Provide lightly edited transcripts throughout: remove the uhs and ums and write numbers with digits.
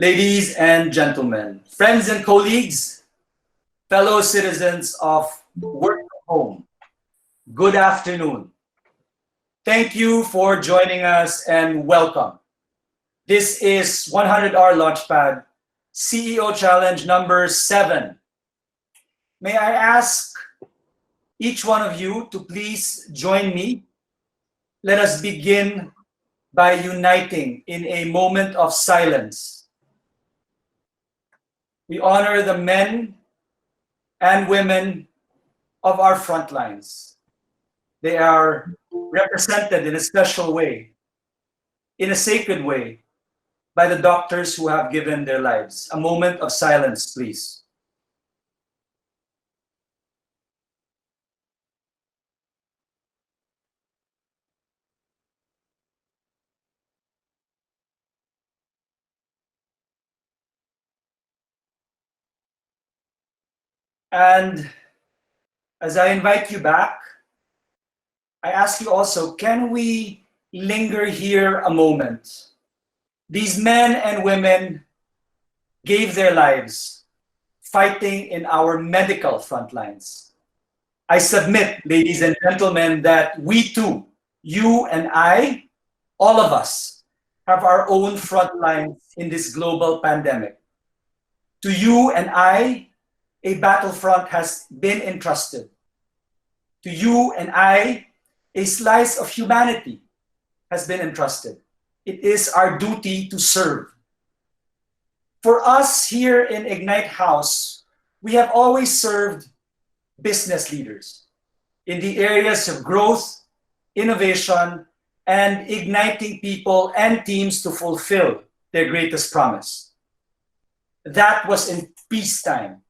Ladies and gentlemen, friends and colleagues, fellow citizens of Work from Home, good afternoon. Thank you for joining us and welcome. This is 100-Hour Launchpad, CEO Challenge number 7. May I ask each one of you to please join me? Let us begin by uniting in a moment of silence. We honor the men and women of our front lines. They are represented in a special way, in a sacred way, by the doctors who have given their lives. A moment of silence, please. And as I invite you back, I ask you also, can we linger here a moment? These men and women gave their lives fighting in our medical front lines. I submit, ladies and gentlemen, that we too, you and I, all of us, have our own front lines in this global pandemic. To you and I, a battlefront has been entrusted. To you and I, a slice of humanity has been entrusted. It is our duty to serve. For us here in Ignite House, we have always served business leaders in the areas of growth, innovation, and igniting people and teams to fulfill their greatest promise. That was in peacetime.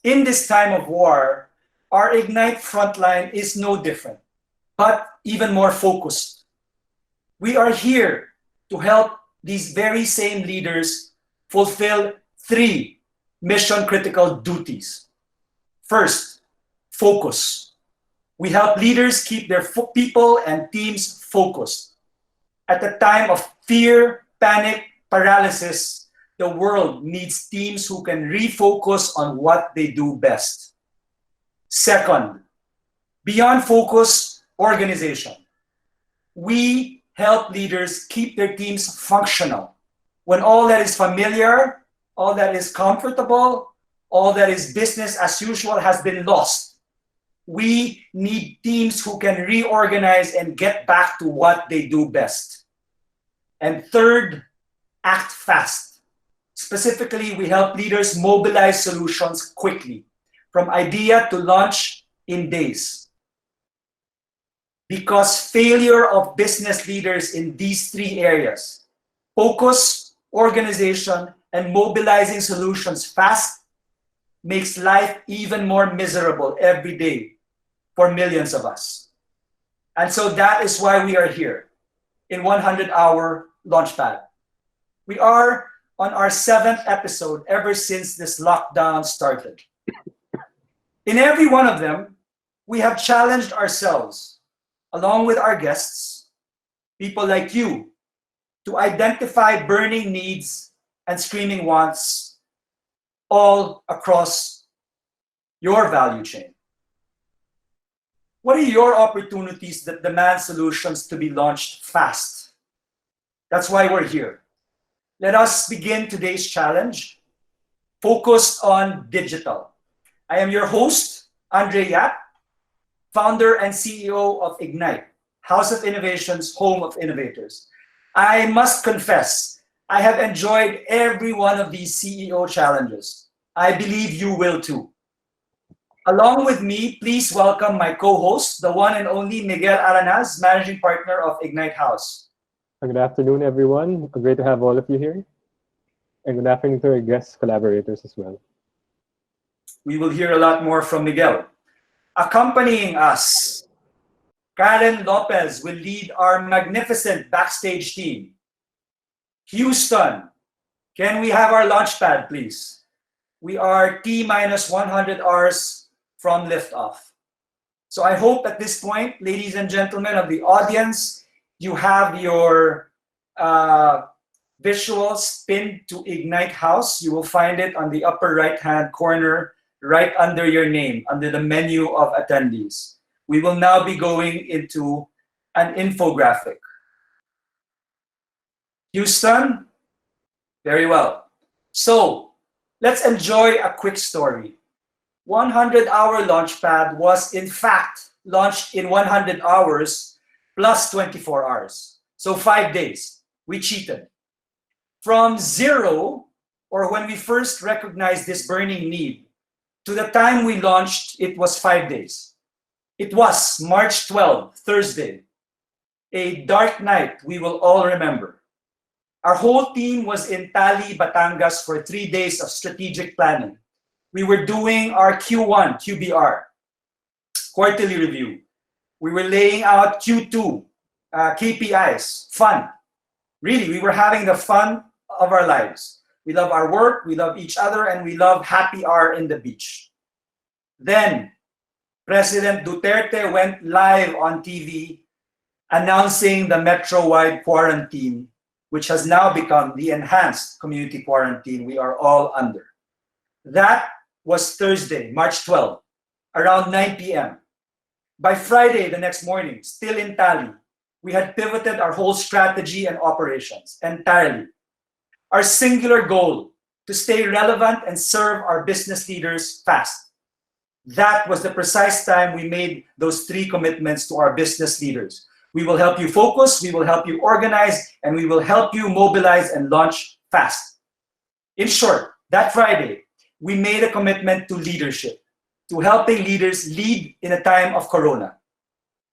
In this time of war, our Ignite frontline is no different, but even more focused. We are here to help these very same leaders fulfill 3 mission-critical duties. First, focus. We help leaders keep their people and teams focused. At a time of fear, panic, paralysis, the world needs teams who can refocus on what they do best. Second, beyond focus, organization. We help leaders keep their teams functional. When all that is familiar, all that is comfortable, all that is business as usual has been lost. We need teams who can reorganize and get back to what they do best. And third, act fast. Specifically, we help leaders mobilize solutions quickly, from idea to launch in days. Because failure of business leaders in these 3 areas, focus, organization, and mobilizing solutions fast, makes life even more miserable every day for millions of us. And so that is why we are here in 100-Hour Launchpad. We are on our 7th episode ever since this lockdown started. In every one of them, we have challenged ourselves, along with our guests, people like you, to identify burning needs and screaming wants all across your value chain. What are your opportunities that demand solutions to be launched fast? That's why we're here. Let us begin today's challenge, focused on digital. I am your host, Andre Yap, founder and CEO of Ignite, House of Innovation's home of innovators. I must confess, I have enjoyed every one of these CEO challenges. I believe you will too. Along with me, please welcome my co-host, the one and only Miguel Aranaz, Managing Partner of Ignite House. Good afternoon, everyone. Great to have all of you here. And good afternoon to our guest collaborators as well. We will hear a lot more from Miguel. Accompanying us, Karen Lopez will lead our magnificent backstage team. Houston, can we have our launchpad, please? We are T-minus 100 hours from liftoff. So I hope at this point, ladies and gentlemen of the audience, you have your visuals pinned to Ignite House. You will find it on the upper right-hand corner, right under your name, under the menu of attendees. We will now be going into an infographic. Houston, very well. So let's enjoy a quick story. 100-hour Launchpad was in fact launched in 100 hours plus 24 hours. So 5 days. We cheated. From zero, or when we first recognized this burning need, to the time we launched, it was 5 days. It was March 12, Thursday, a dark night we will all remember. Our whole team was in Tali, Batangas for 3 days of strategic planning. We were doing our Q1, QBR, quarterly review. We were laying out Q2, KPIs, fun. Really, we were having the fun of our lives. We love our work, we love each other, and we love happy hour in the beach. Then, President Duterte went live on TV announcing the metro-wide quarantine, which has now become the enhanced community quarantine we are all under. That was Thursday, March 12, around 9 p.m. By Friday, the next morning, still in Tali, we had pivoted our whole strategy and operations entirely. Our singular goal, to stay relevant and serve our business leaders fast. That was the precise time we made those 3 commitments to our business leaders. We will help you focus, we will help you organize, and we will help you mobilize and launch fast. In short, that Friday, we made a commitment to leadership, to helping leaders lead in a time of Corona.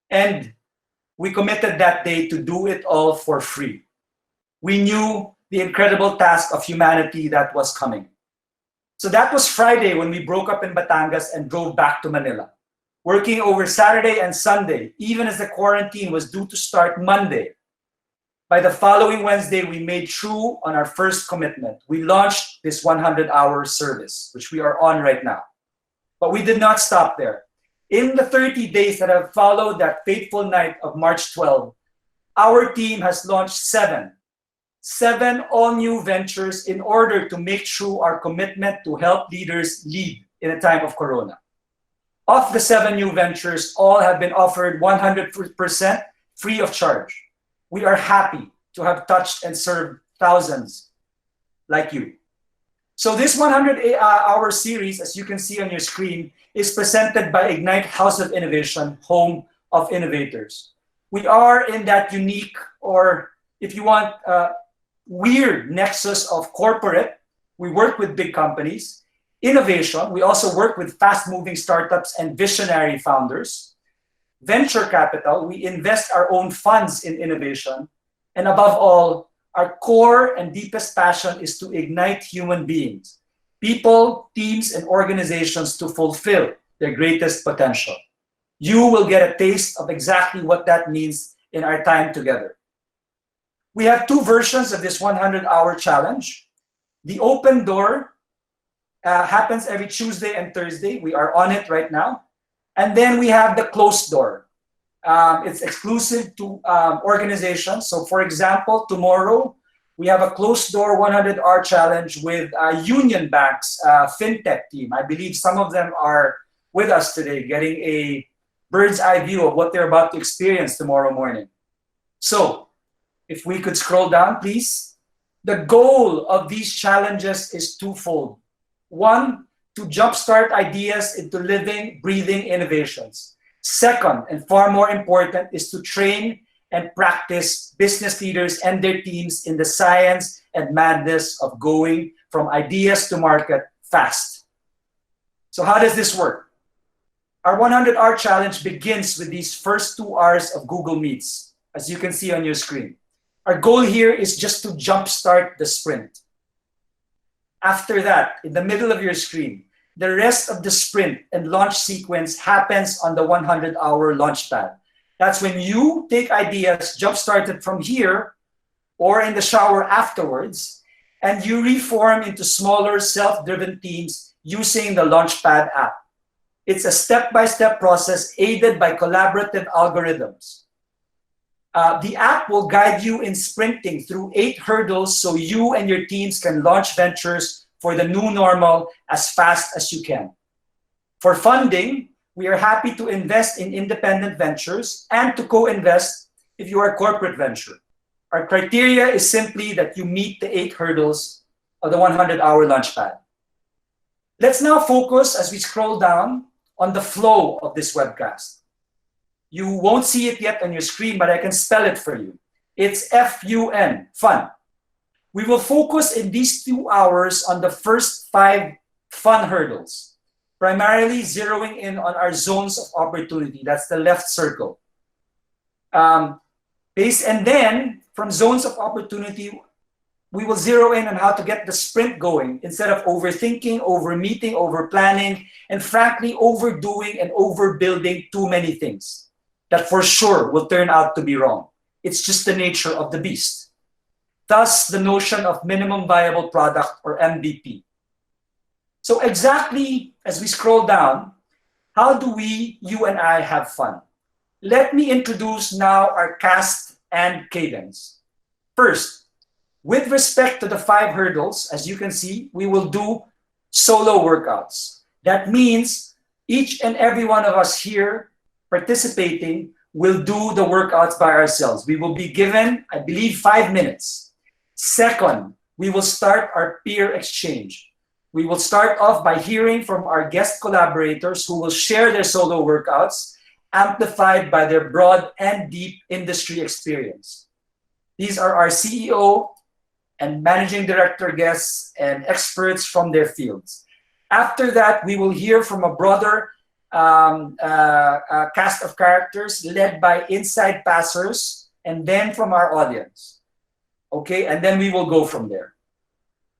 And we committed that day to do it all for free. We knew the incredible task of humanity that was coming. So that was Friday when we broke up in Batangas and drove back to Manila, working over Saturday and Sunday, even as the quarantine was due to start Monday. By the following Wednesday, we made true on our first commitment. We launched this 100-hour service, which we are on right now. But we did not stop there. In the 30 days that have followed that fateful night of March 12, our team has launched 7 all-new ventures in order to make true our commitment to help leaders lead in a time of Corona. Of the 7 new ventures, all have been offered 100% free of charge. We are happy to have touched and served thousands like you. So this 100-hour series, as you can see on your screen, is presented by Ignite House of Innovation, home of innovators. We are in that unique, or if you want, weird nexus of corporate. We work with big companies. Innovation, we also work with fast-moving startups and visionary founders. Venture capital, we invest our own funds in innovation. And above all, our core and deepest passion is to ignite human beings, people, teams, and organizations to fulfill their greatest potential. You will get a taste of exactly what that means in our time together. We have 2 versions of this 100-hour challenge. The open door happens every Tuesday and Thursday. We are on it right now. And then we have the closed door. It's exclusive to organizations. So for example, tomorrow, we have a closed door 100-hour challenge with Union Bank's FinTech team. I believe some of them are with us today, getting a bird's eye view of what they're about to experience tomorrow morning. So if we could scroll down, please. The goal of these challenges is twofold. 1, to jumpstart ideas into living, breathing innovations. Second, and far more important, is to train and practice business leaders and their teams in the science and madness of going from ideas to market fast. So how does this work? Our 100-hour challenge begins with these first 2 hours of Google Meets, as you can see on your screen. Our goal here is just to jumpstart the sprint. After that, in the middle of your screen, the rest of the sprint and launch sequence happens on the 100-hour Launchpad. That's when you take ideas jump-started from here or in the shower afterwards, and you reform into smaller self-driven teams using the Launchpad app. It's a step-by-step process aided by collaborative algorithms. The app will guide you in sprinting through 8 hurdles so you and your teams can launch ventures for the new normal as fast as you can. For funding, we are happy to invest in independent ventures and to co-invest if you are a corporate venture. Our criteria is simply that you meet the 8 hurdles of the 100-hour Launchpad. Let's now focus as we scroll down on the flow of this webcast. You won't see it yet on your screen, but I can spell it for you. It's F-U-N, fun. We will focus in these 2 hours on the first 5 fun hurdles, primarily zeroing in on our zones of opportunity. That's the left circle. And then from zones of opportunity, we will zero in on how to get the sprint going instead of overthinking, over-meeting, over-planning, and frankly, overdoing and overbuilding too many things that for sure will turn out to be wrong. It's just the nature of the beast. Thus, the notion of minimum viable product, or MVP. So exactly as we scroll down, how do we, you and I, have fun? Let me introduce now our cast and cadence. First, with respect to the 5 hurdles, as you can see, we will do solo workouts. That means each and every one of us here participating will do the workouts by ourselves. We will be given, I believe, 5 minutes. Second, we will start our peer exchange. We will start off by hearing from our guest collaborators who will share their solo workouts, amplified by their broad and deep industry experience. These are our CEO and managing director guests and experts from their fields. After that, we will hear from a broader cast of characters led by inside passers and then from our audience. Okay, and then we will go from there.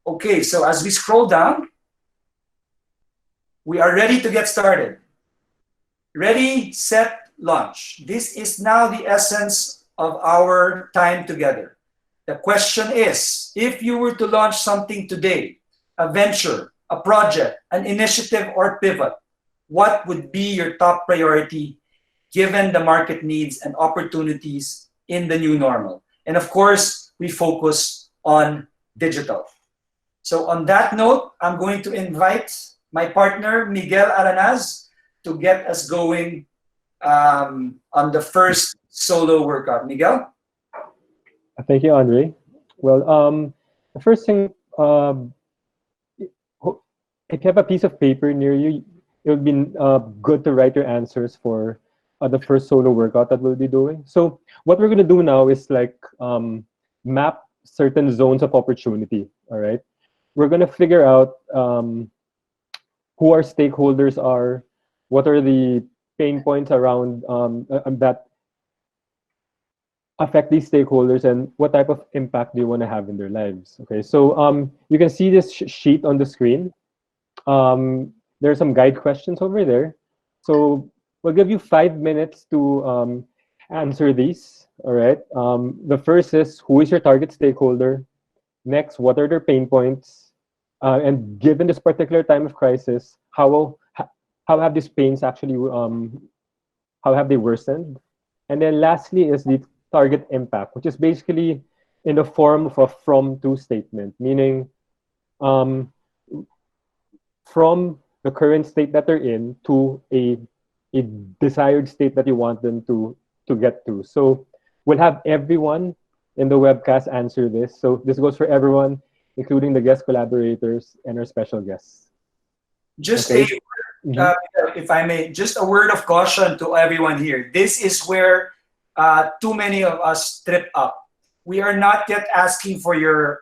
Okay, so as we scroll down, we are ready to get started. Ready, set, launch. This is now the essence of our time together. The question is, if you were to launch something today, a venture, a project, an initiative or pivot, what would be your top priority given the market needs and opportunities in the new normal? And of course, we focus on digital. So on that note, I'm going to invite my partner, Miguel Aranaz, to get us going on the first solo workout. Miguel? Thank you, Andre. Well, the first thing, if you have a piece of paper near you, it would be good to write your answers for the first solo workout that we'll be doing. So what we're going to do now is like map certain zones of opportunity, all right? We're going to figure out who our stakeholders are, what are the pain points around that affect these stakeholders, and what type of impact do you want to have in their lives. Okay, so you can see this sheet on the screen. There are some guide questions over there. So we'll give you 5 minutes to answer these, all right? The first is, who is your target stakeholder? Next, what are their pain points? And given this particular time of crisis, how have these pains actually, how have they worsened? And then lastly is the target impact, which is basically in the form of a from-to statement, meaning from the current state that they're in to a desired state that you want them to get to. So we'll have everyone in the webcast answer this. So this goes for everyone, including the guest collaborators and our special guests. Just okay. If I may, just a word of caution to everyone here. This is where too many of us trip up. We are not yet asking for your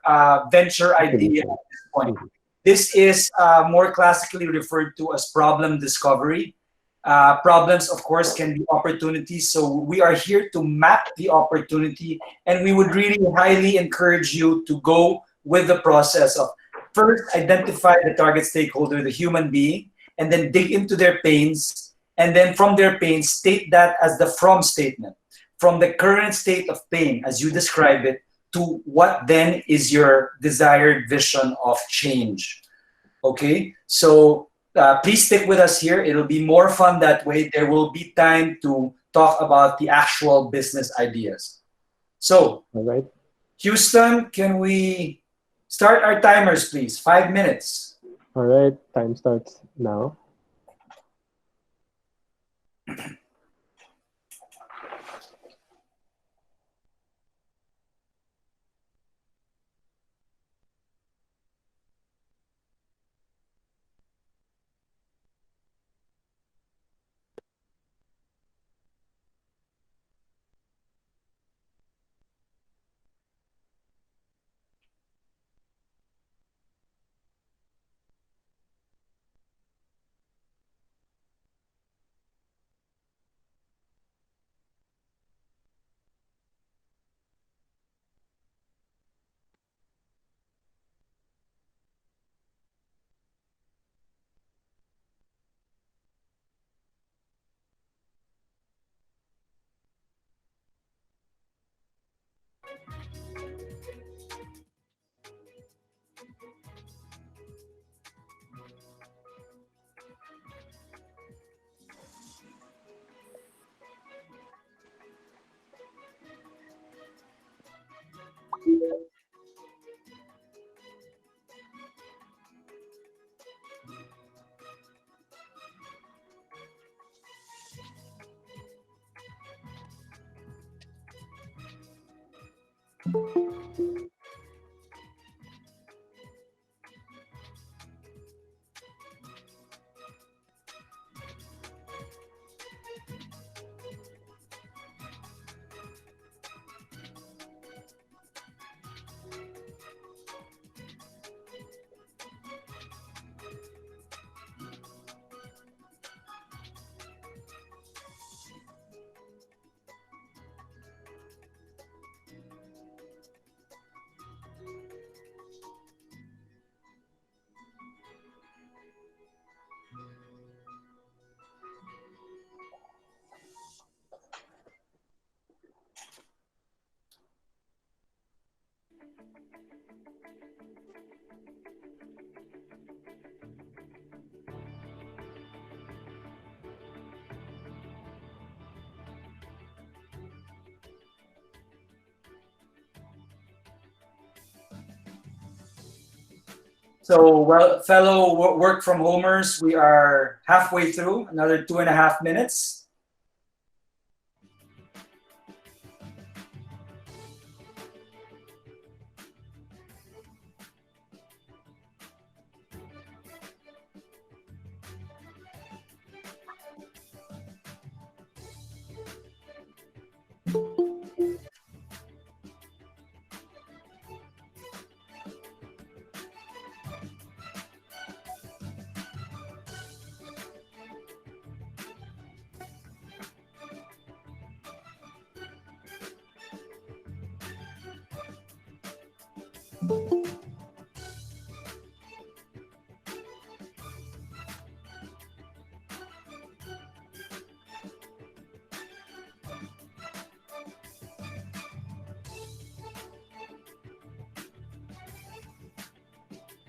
venture idea at this point. This is more classically referred to as problem discovery. Problems, of course, can be opportunities. So we are here to map the opportunity, and we would really highly encourage you to go with the process of first identify the target stakeholder, the human being, and then dig into their pains, and then from their pains, state that as the from statement. From the current state of pain, as you describe it, to what then is your desired vision of change. Okay, so please stick with us here. It'll be more fun that way. There will be time to talk about the actual business ideas. So, All right. Houston, can we start our timers, please? 5 minutes. All right. Time starts now. So, well, fellow work from homers, we are halfway through, another 2.5 minutes.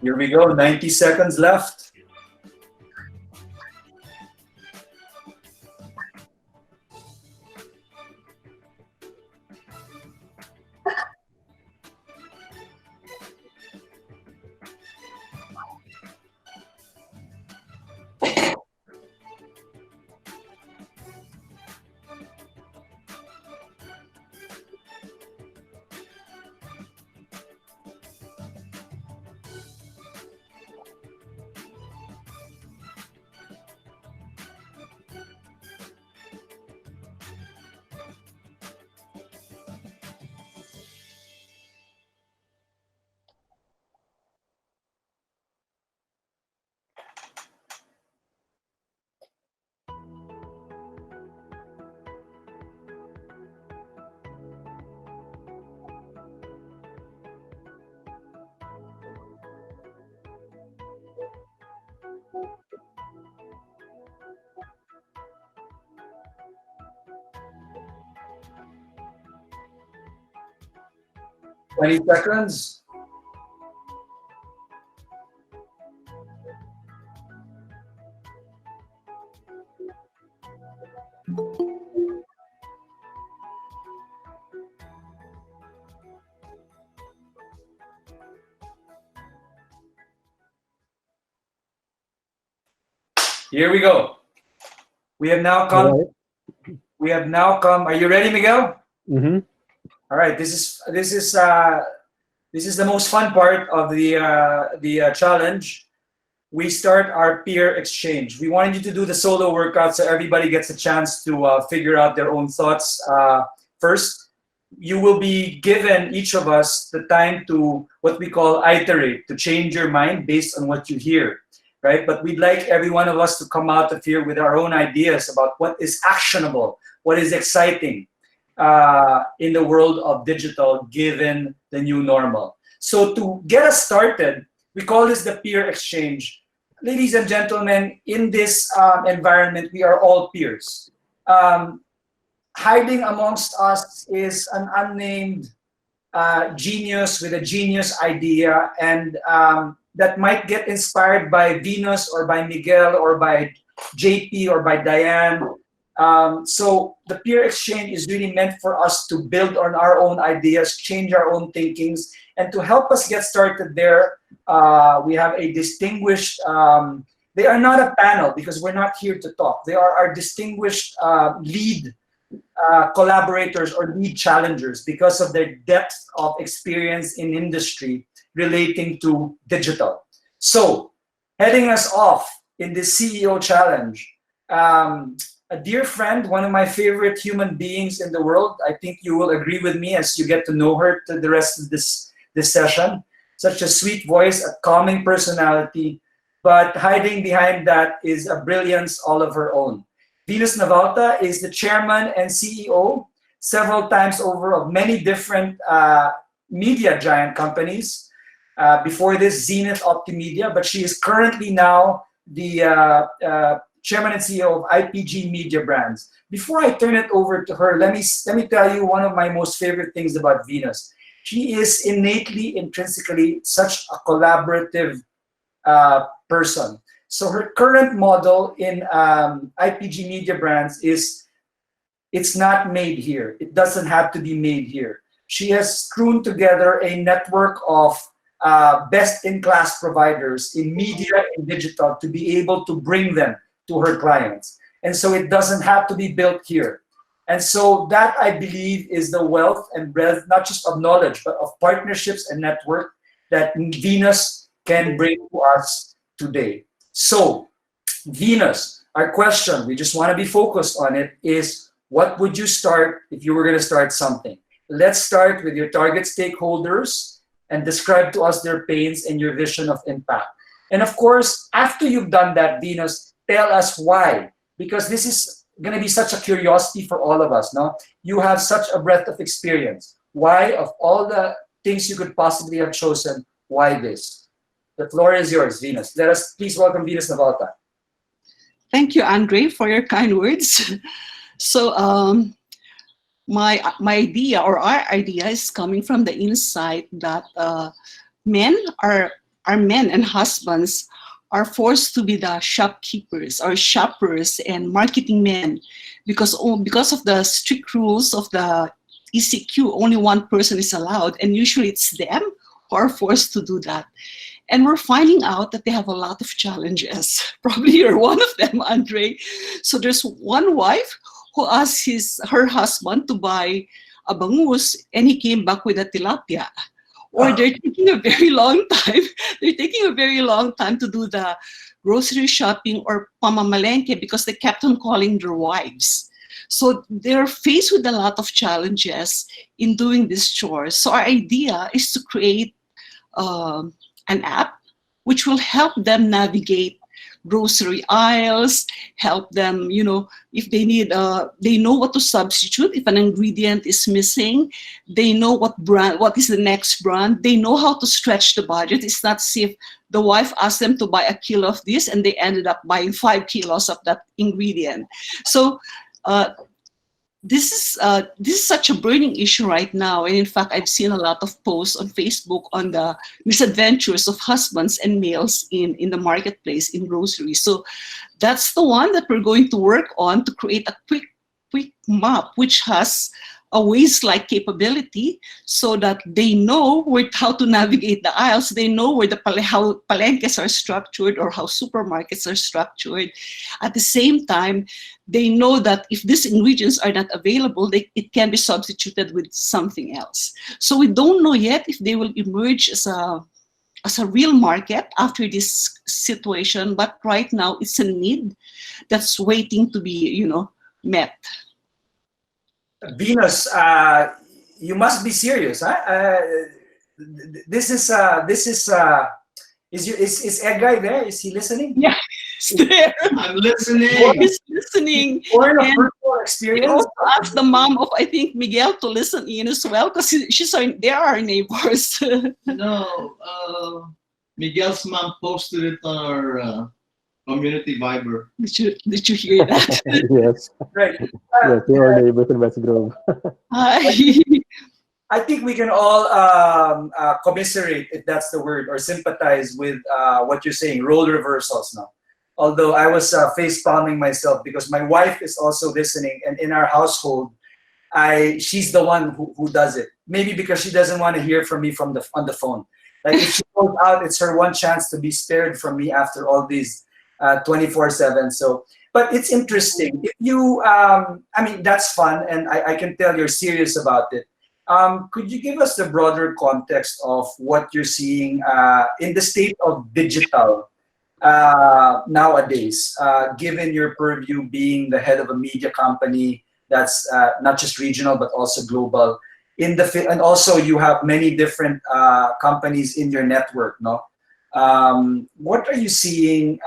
Here we go, 90 seconds left. Twenty seconds. Here we go. We have now come. All right. We have now come. Are you ready, Miguel? Mm-hmm. All right. This is the most fun part of the challenge. We start our peer exchange. We wanted you to do the solo workout so everybody gets a chance to figure out their own thoughts first. You will be given, each of us, the time to what we call iterate, to change your mind based on what you hear, right? But we'd like every one of us to come out of here with our own ideas about what is actionable, what is exciting in the world of digital given the new normal. So to get us started, we call this the peer exchange. Ladies and gentlemen, in this environment, we are all peers. Hiding amongst us is an unnamed genius with a genius idea, and that might get inspired by Venus or by Miguel or by JP or by Diane. So the peer exchange is really meant for us to build on our own ideas, change our own thinkings, and to help us get started there, we have a distinguished, they are not a panel because we're not here to talk. They are our distinguished lead collaborators or lead challengers because of their depth of experience in industry relating to digital. So, heading us off in this CEO challenge, a dear friend, one of my favorite human beings in the world. I think you will agree with me as you get to know her to the rest of this session. Such a sweet voice, a calming personality, but hiding behind that is a brilliance all of her own. Venus Navalta is the chairman and CEO several times over of many different media giant companies. Before this, Zenith Optimedia, but she is currently now the chairman and CEO of IPG Media Brands. Before I turn it over to her, let me tell you one of my most favorite things about Venus. She is innately, intrinsically such a collaborative person. So her current model in IPG Media Brands is, it's not made here. It doesn't have to be made here. She has strewn together a network of best-in-class providers in media and digital to be able to bring them to her clients. And so it doesn't have to be built here. And so that, I believe, is the wealth and breadth, not just of knowledge, but of partnerships and network that Venus can bring to us today. So, Venus, our question, we just want to be focused on it, is what would you start if you were going to start something? Let's start with your target stakeholders and describe to us their pains and your vision of impact. And of course, after you've done that, Venus, tell us why, because this is going to be such a curiosity for all of us. No, you have such a breadth of experience. Why, of all the things you could possibly have chosen, why this? The floor is yours, Venus. Let us please welcome Venus Navalta. Thank you, Andre, for your kind words. So my idea, or our idea, is coming from the insight that men and husbands are forced to be the shopkeepers or shoppers and marketing men because of the strict rules of the ECQ. Only one person is allowed, and usually it's them who are forced to do that. And we're finding out that they have a lot of challenges. Probably you're one of them, Andre. So there's one wife who asked her husband to buy a bangus, and he came back with a tilapia. Or they're taking a very long time. They're taking a very long time to do the grocery shopping or pamamalengke because they kept on calling their wives. So they're faced with a lot of challenges in doing this chore. So our idea is to create an app which will help them navigate grocery aisles, help them, if they need, they know what to substitute. If an ingredient is missing, they know what is the next brand. They know how to stretch the budget. It's not as if the wife asked them to buy a kilo of this and they ended up buying 5 kilos of that ingredient. So this is such a burning issue right now. And in fact, I've seen a lot of posts on Facebook on the misadventures of husbands and males in the marketplace in groceries. So that's the one that we're going to work on to create a quick map, which has a Waze-like capability so that they know how to navigate the aisles. They know where how palenques are structured or how supermarkets are structured. At the same time, they know that if these ingredients are not available, it can be substituted with something else. So we don't know yet if they will emerge as a real market after this situation, but right now it's a need that's waiting to be, met. Venus, you must be serious, huh? Is Edgar there? Is he listening? Yeah, he's there. I'm listening. He's listening. Or a And personal we experience? also asked the mom of, I think, Miguel to listen in as well, because they are our neighbors. No, Miguel's mom posted it on our community Viber. Did you hear that? Yes, Right. yes, they are neighbors in West Grove. Hi. I think we can all commiserate, if that's the word, or sympathize with what you're saying, role reversals now. Although I was face palming myself because my wife is also listening, and in our household, she's the one who does it. Maybe because she doesn't want to hear from me on the phone. Like if she goes out, it's her one chance to be spared from me after all these 24/7. So, but it's interesting. If you, I mean, that's fun, and I can tell you're serious about it. Could you give us the broader context of what you're seeing in the state of digital nowadays, given your purview being the head of a media company that's not just regional but also global? And also you have many different companies in your network, no? What are you seeing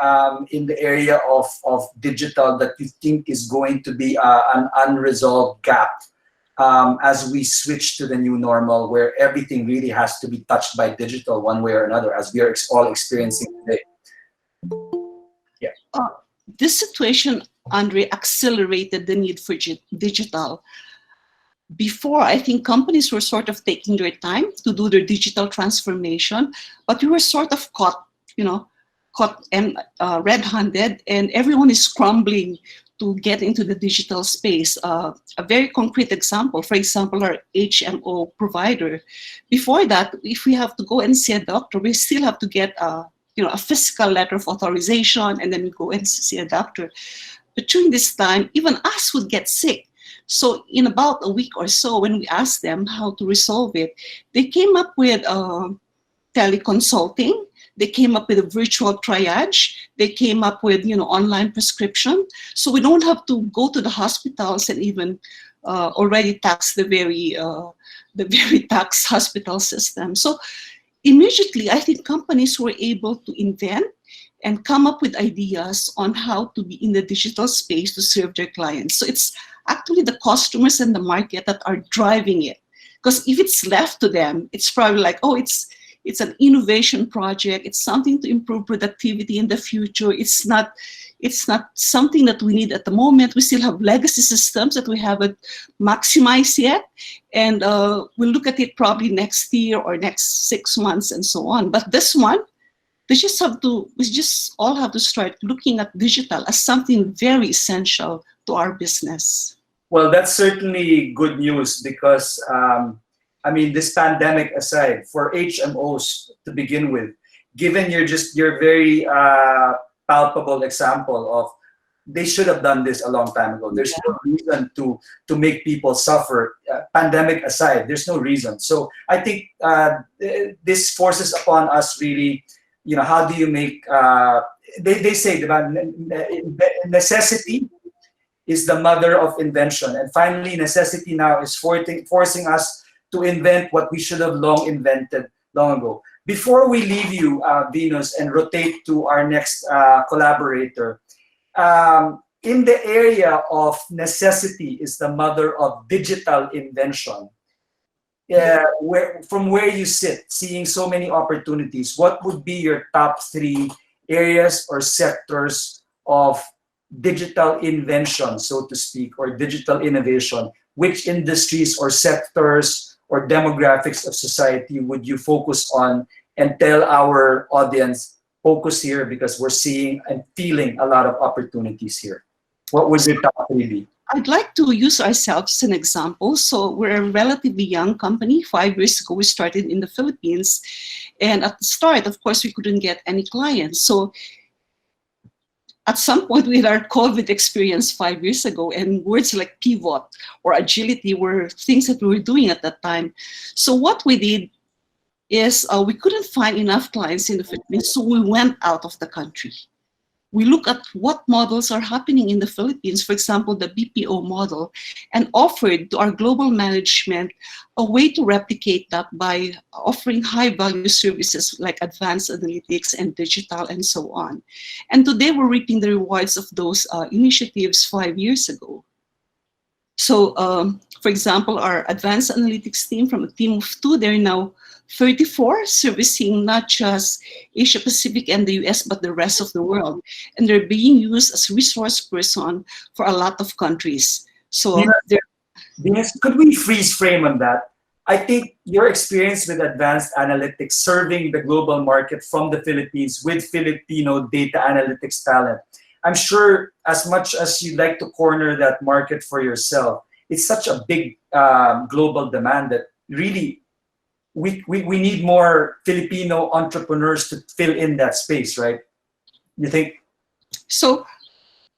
in the area of digital that you think is going to be an unresolved gap as we switch to the new normal, where everything really has to be touched by digital one way or another, as we are all experiencing today? Yeah. This situation, Andre, accelerated the need for digital. Before, I think companies were sort of taking their time to do their digital transformation, but we were sort of caught and red-handed, and everyone is scrambling to get into the digital space. A very concrete example, for example, our HMO provider. Before that, if we have to go and see a doctor, we still have to get a physical letter of authorization, and then we go and see a doctor. But during this time, even us would get sick. So in about a week or so, when we asked them how to resolve it, they came up with teleconsulting. They came up with a virtual triage. They came up with online prescription. So we don't have to go to the hospitals and even already tax the very taxed hospital system. So immediately, I think companies were able to invent and come up with ideas on how to be in the digital space to serve their clients. So it's actually the customers and the market that are driving it. Because if it's left to them, it's probably like, oh, it's an innovation project. It's something to improve productivity in the future. It's not something that we need at the moment. We still have legacy systems that we haven't maximized yet. And we'll look at it probably next year or next 6 months and so on. But this one, we just all have to start looking at digital as something very essential to our business. Well, that's certainly good news because, this pandemic aside, for HMOs to begin with, given your very palpable example of they should have done this a long time ago. There's no reason to make people suffer. Pandemic aside, there's no reason. So I think this forces upon us really, how do you make, they say about necessity is the mother of invention. And finally, necessity now is forcing us to invent what we should have long invented long ago. Before we leave you, Venus, and rotate to our next collaborator, in the area of necessity is the mother of digital invention. From where you sit, seeing so many opportunities, what would be your top 3 areas or sectors of digital invention, so to speak, or digital innovation? Which industries or sectors or demographics of society would you focus on and tell our audience, focus here because we're seeing and feeling a lot of opportunities here? What would your top 3 be? I'd like to use ourselves as an example. So we're a relatively young company. 5 years ago, we started in the Philippines. And at the start, of course, we couldn't get any clients. So at some point, we had our COVID experience 5 years ago, and words like pivot or agility were things that we were doing at that time. So what we did is we couldn't find enough clients in the Philippines, so we went out of the country. We look at what models are happening in the Philippines, for example, the BPO model, and offered to our global management a way to replicate that by offering high-value services like advanced analytics and digital and so on. And today we're reaping the rewards of those initiatives 5 years ago. So, for example, our advanced analytics team, from a team of 2, they're now 34, servicing not just Asia Pacific and the US, but the rest of the world. And they're being used as resource person for a lot of countries. So Venus, could we freeze frame on that? I think your experience with advanced analytics, serving the global market from the Philippines with Filipino data analytics talent, I'm sure as much as you'd like to corner that market for yourself, it's such a big global demand that really we need more Filipino entrepreneurs to fill in that space, right? You think? So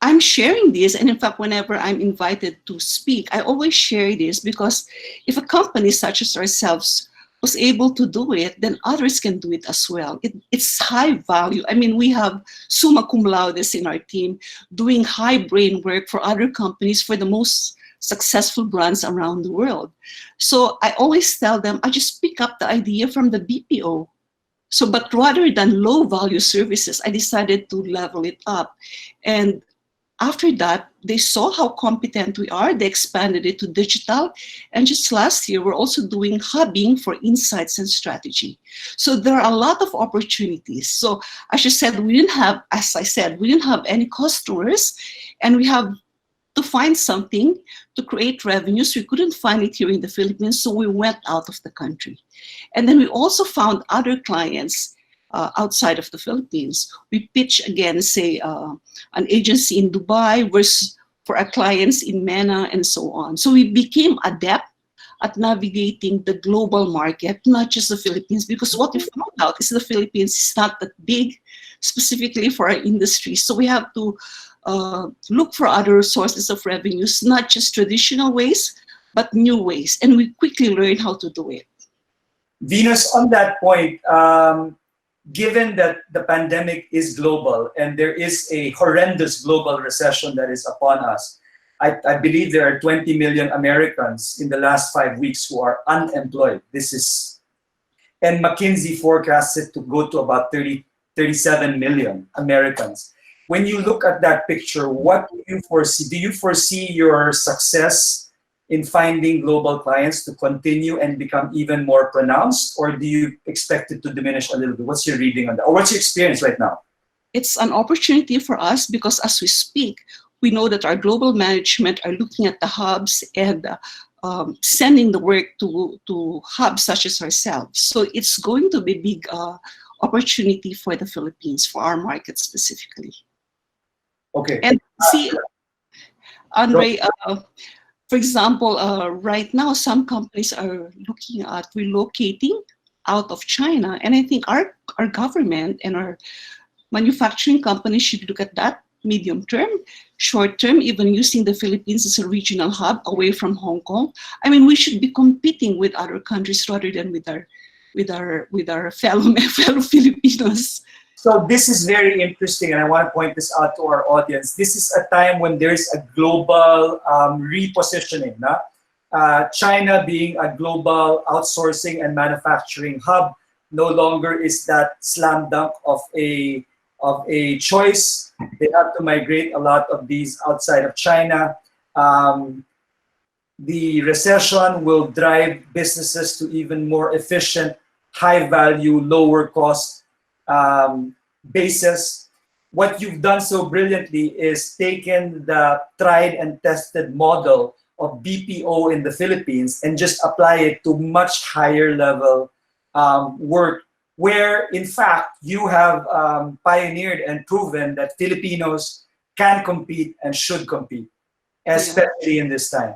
I'm sharing this, and in fact, whenever I'm invited to speak, I always share this because if a company such as ourselves was able to do it, then others can do it as well. It's high value. I mean, we have summa cum laudes in our team doing high brain work for other companies, for the most successful brands around the world. So I always tell them, I just pick up the idea from the BPO. So, but rather than low value services, I decided to level it up. And after that, they saw how competent we are. They expanded it to digital. And just last year, we're also doing hubbing for insights and strategy. So there are a lot of opportunities. So as you said, we didn't have, as I said, we didn't have any customers, and we have to find something to create revenues. We couldn't find it here in the Philippines, so we went out of the country. And then we also found other clients outside of the Philippines. We pitch again, say, an agency in Dubai versus for our clients in MENA and so on. So we became adept at navigating the global market, not just the Philippines, because what we found out is the Philippines is not that big, specifically for our industry. So we have to look for other sources of revenues, not just traditional ways, but new ways. And we quickly learn how to do it. Venus, on that point, given that the pandemic is global and there is a horrendous global recession that is upon us, I believe there are 20 million Americans in the last 5 weeks who are unemployed. And McKinsey forecasts it to go to about 37 million Americans. When you look at that picture, what do you foresee? Do you foresee your success in finding global clients to continue and become even more pronounced, or do you expect it to diminish a little bit? What's your reading on that? Or what's your experience right now? It's an opportunity for us because as we speak, we know that our global management are looking at the hubs and sending the work to hubs such as ourselves. So it's going to be a big opportunity for the Philippines, for our market specifically. Okay. And see, Andre, for example, right now, some companies are looking at relocating out of China. And I think our government and our manufacturing companies should look at that medium term, short term, even using the Philippines as a regional hub away from Hong Kong. I mean, we should be competing with other countries rather than with our fellow Filipinos. So this is very interesting, and I want to point this out to our audience. This is a time when there's a global repositioning. China being a global outsourcing and manufacturing hub no longer is that slam dunk of a choice. They have to migrate a lot of these outside of China. The recession will drive businesses to even more efficient, high value, lower cost basis. What you've done so brilliantly is taken the tried and tested model of BPO in the Philippines and just apply it to much higher level work, where in fact you have pioneered and proven that Filipinos can compete and should compete. especially in this time.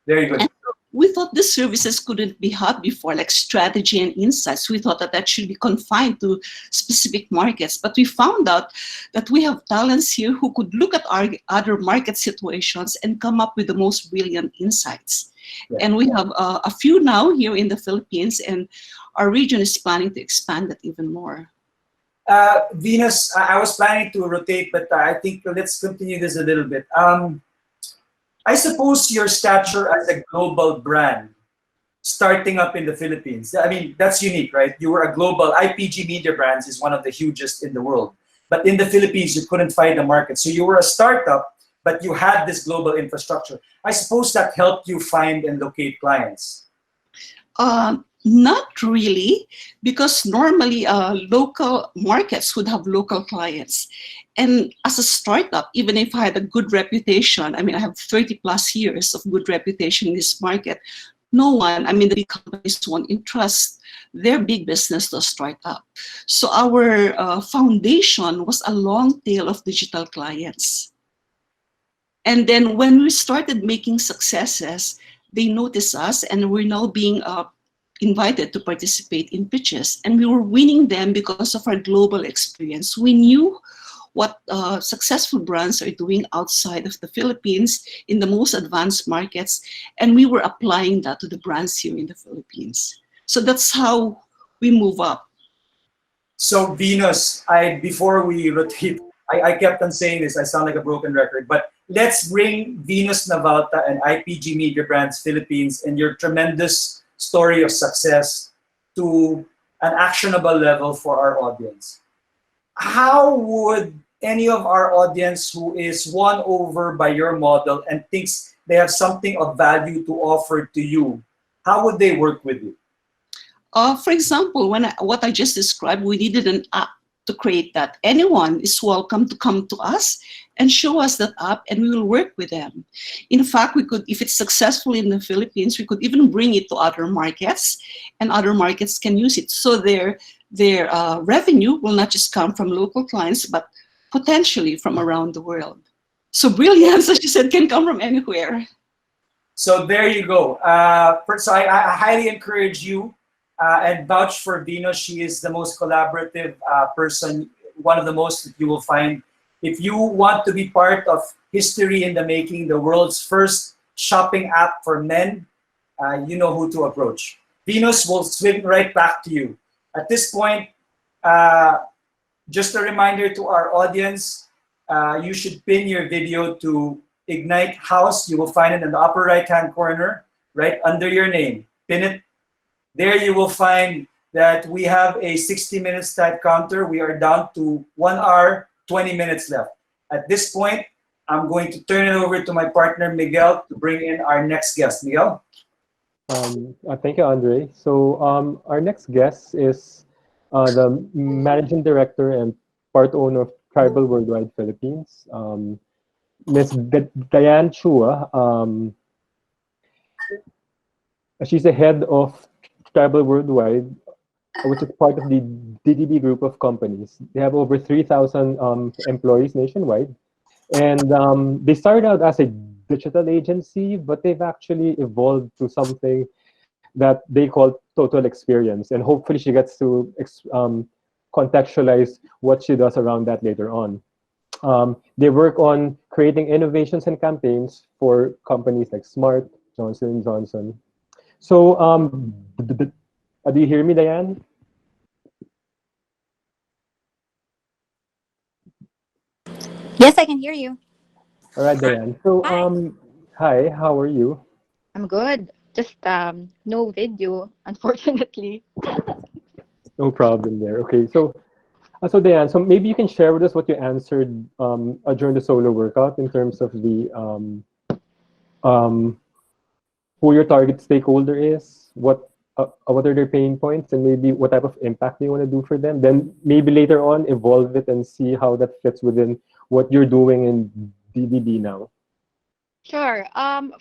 Very good. And we thought the services couldn't be had before, like strategy and insights. We thought that that should be confined to specific markets. But we found out that we have talents here who could look at our other market situations and come up with the most brilliant insights. Yeah. And we have a few now here in the Philippines, and our region is planning to expand that even more. Venus, I was planning to rotate, but I think let's continue this a little bit. I suppose your stature as a global brand starting up in the Philippines, I mean, that's unique, right? You were a global, IPG Media Brands is one of the hugest in the world. But in the Philippines, you couldn't find a market. So you were a startup, but you had this global infrastructure. I suppose that helped you find and locate clients. Not really, because normally local markets would have local clients. And as a startup, even if I had a good reputation, I mean, I have 30 plus years of good reputation in this market, no one, I mean, the big companies won't entrust their big business to a startup. So our foundation was a long tail of digital clients. And then when we started making successes, they noticed us, and we're now being invited to participate in pitches, and we were winning them because of our global experience. We knew what successful brands are doing outside of the Philippines in the most advanced markets, and we were applying that to the brands here in the Philippines. So that's how we move up. So Venus, before we rotate, I kept on saying this, I sound like a broken record, but let's bring Venus Navalta and IPG Media Brands Philippines and your tremendous story of success to an actionable level for our audience. How would any of our audience who is won over by your model and thinks they have something of value to offer to you, how would they work with you? For example, what I just described, we needed an app to create that. Anyone is welcome to come to us and show us that app, and we will work with them. In fact, we could, if it's successful in the Philippines, we could even bring it to other markets, and other markets can use it. So their revenue will not just come from local clients, but potentially from around the world. So brilliance, as you said, can come from anywhere. So there you go. So I highly encourage you and vouch for Venus. She is the most collaborative person, one of the most that you will find. If you want to be part of history in the making, the world's first shopping app for men, you know who to approach. Venus will swing right back to you. At this point, just a reminder to our audience, you should pin your video to Ignite House. You will find it in the upper right-hand corner, right under your name. Pin it. There you will find that we have a 60 minutes type counter. We are down to 1 hour, 20 minutes left. At this point, I'm going to turn it over to my partner, Miguel, to bring in our next guest. Miguel? Thank you, Andre. So our next guest is the Managing Director and part owner of Tribal Worldwide Philippines, Ms. Diane Chua. She's the head of Tribal Worldwide, which is part of the DDB group of companies. They have over 3,000 employees nationwide. And they started out as a digital agency, but they've actually evolved to something that they call total experience. And hopefully she gets to contextualize what she does around that later on. They work on creating innovations and campaigns for companies like Smart, Johnson & Johnson. So do you hear me, Diane? Yes, I can hear you. All right, Diane. So, hi, how are you? I'm good. Just no video, unfortunately. No problem there. Okay, so Diane, so maybe you can share with us what you answered during the solo workout in terms of the who your target stakeholder is, what are their pain points, and maybe what type of impact you want to do for them. Then maybe later on evolve it and see how that fits within what you're doing in DDB now. Sure.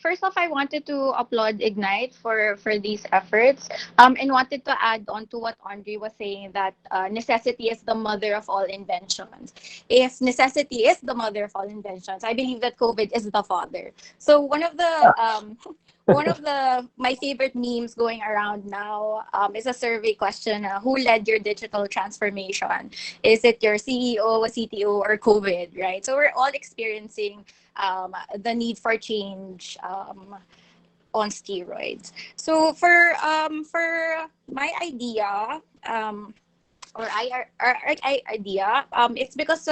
First off, I wanted to applaud Ignite for these efforts. And wanted to add on to what Andre was saying, that necessity is the mother of all inventions. If necessity is the mother of all inventions, I believe that COVID is the father. So one of the my favorite memes going around now is a survey question: who led your digital transformation? Is it your CEO, a CTO, or COVID? Right. So we're all experiencing the need for change on steroids. So for my idea, or I idea, it's because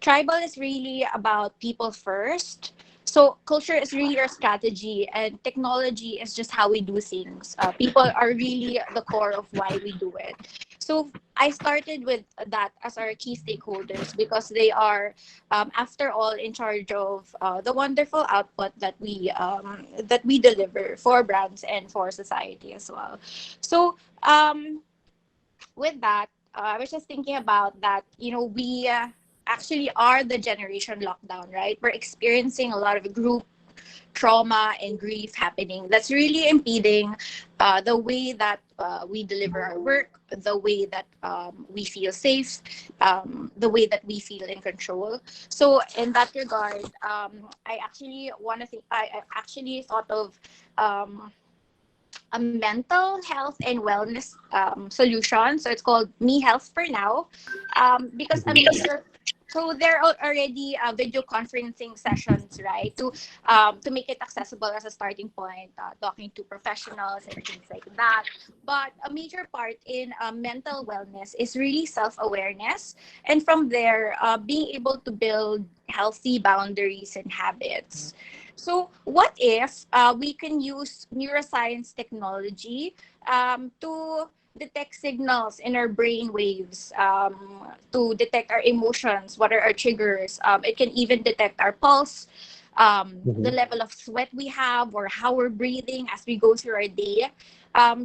tribal is really about people first. So culture is really our strategy, and technology is just how we do things. People are really the core of why we do it. So I started with that as our key stakeholders, because they are, after all, in charge of the wonderful output that we deliver for brands and for society as well. So with that, I was just thinking about that. We actually are the generation lockdown, right? We're experiencing a lot of group trauma and grief happening. That's really impeding the way that we deliver our work, the way that we feel safe, the way that we feel in control. So in that regard, I actually want to think. I actually thought of. A mental health and wellness solution. So it's called Me Health for Now, because I'm sure. So there are already video conferencing sessions, right? To make it accessible as a starting point, talking to professionals and things like that. But a major part in mental wellness is really self-awareness, and from there, being able to build healthy boundaries and habits. So, what if we can use neuroscience technology to detect signals in our brain waves, to detect our emotions, what are our triggers? It can even detect our pulse, the Mhm. level of sweat we have, or how we're breathing as we go through our day,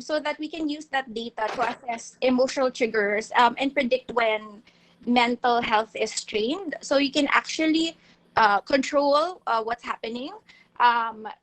so that we can use that data to assess emotional triggers, and predict when mental health is strained. So you can actually control what's happening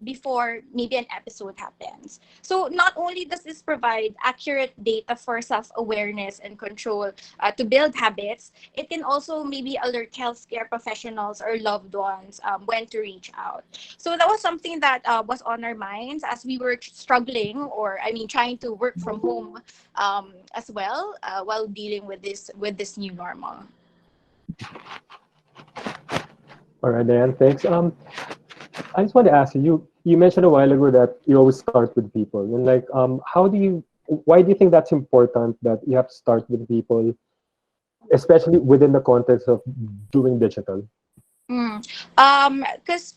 before maybe an episode happens. So not only does this provide accurate data for self-awareness and control to build habits, it can also maybe alert healthcare professionals or loved ones when to reach out. So that was something that was on our minds as we were struggling, or I mean, trying to work from home as well, while dealing with this new normal. All right, Dan, thanks. I just want to ask you, you mentioned a while ago that you always start with people. And like, why do you think that's important that you have to start with people, especially within the context of doing digital? Mm. Because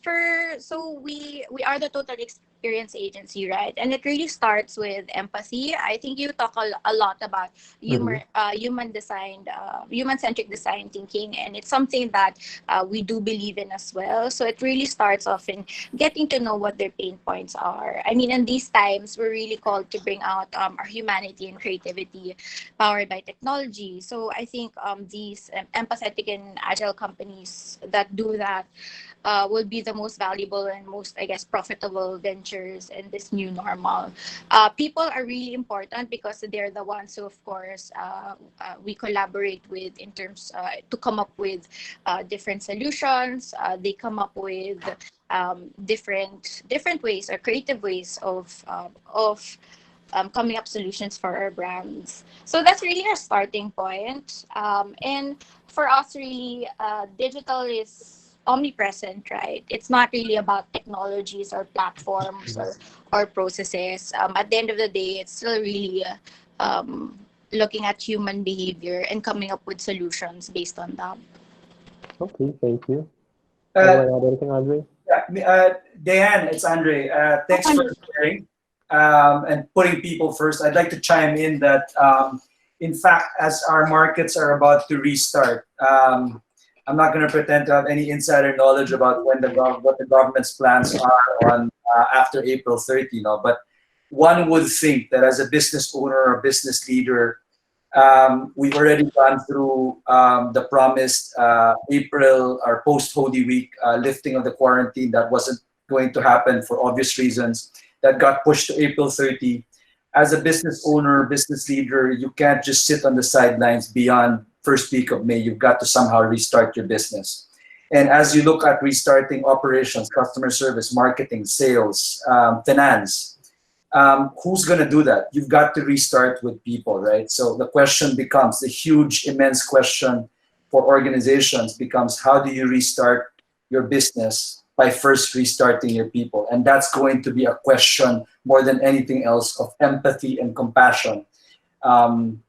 we are the total experience agency, right? And it really starts with empathy. I think you talk a lot about Mhm. human centric design thinking, and it's something that we do believe in as well. So it really starts off in getting to know what their pain points are. I mean, in these times, we're really called to bring out our humanity and creativity powered by technology. So I think these empathetic and agile companies that do that will be the most valuable and most, I guess, profitable ventures in this new normal. People are really important because they're the ones who, of course, we collaborate with in terms to come up with different solutions. They come up with different ways or creative ways of coming up solutions for our brands. So that's really our starting point. And for us, really, digital is omnipresent, right? It's not really about technologies or platforms or processes. At the end of the day, it's still really looking at human behavior and coming up with solutions based on that. Okay, thank you. Uh, Anyone add anything, Andre? Diane, it's Andre. Thanks for sharing and putting people first. I'd like to chime in that, in fact, as our markets are about to restart, I'm not going to pretend to have any insider knowledge about what the government's plans are on after April 30. But one would think that as a business owner or business leader, We've already gone through the promised April or post Holy Week lifting of the quarantine that wasn't going to happen for obvious reasons. That got pushed to April 30. As a business owner, business leader, you can't just sit on the sidelines beyond first week of May. You've got to somehow restart your business. And as you look at restarting operations, customer service, marketing, sales, finance, who's going to do that? You've got to restart with people, right? So the question becomes, the huge, immense question for organizations becomes, how do you restart your business by first restarting your people? And that's going to be a question more than anything else of empathy and compassion,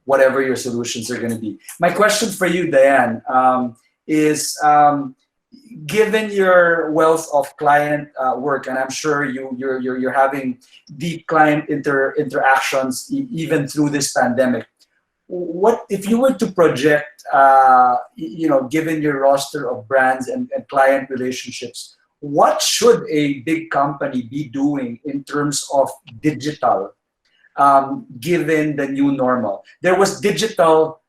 whatever your solutions are going to be. My question for you, Diane, is given your wealth of client work, and I'm sure you're having deep client interactions even through this pandemic. What if you were to project, given your roster of brands and client relationships, what should a big company be doing in terms of digital, given the new normal? There was digital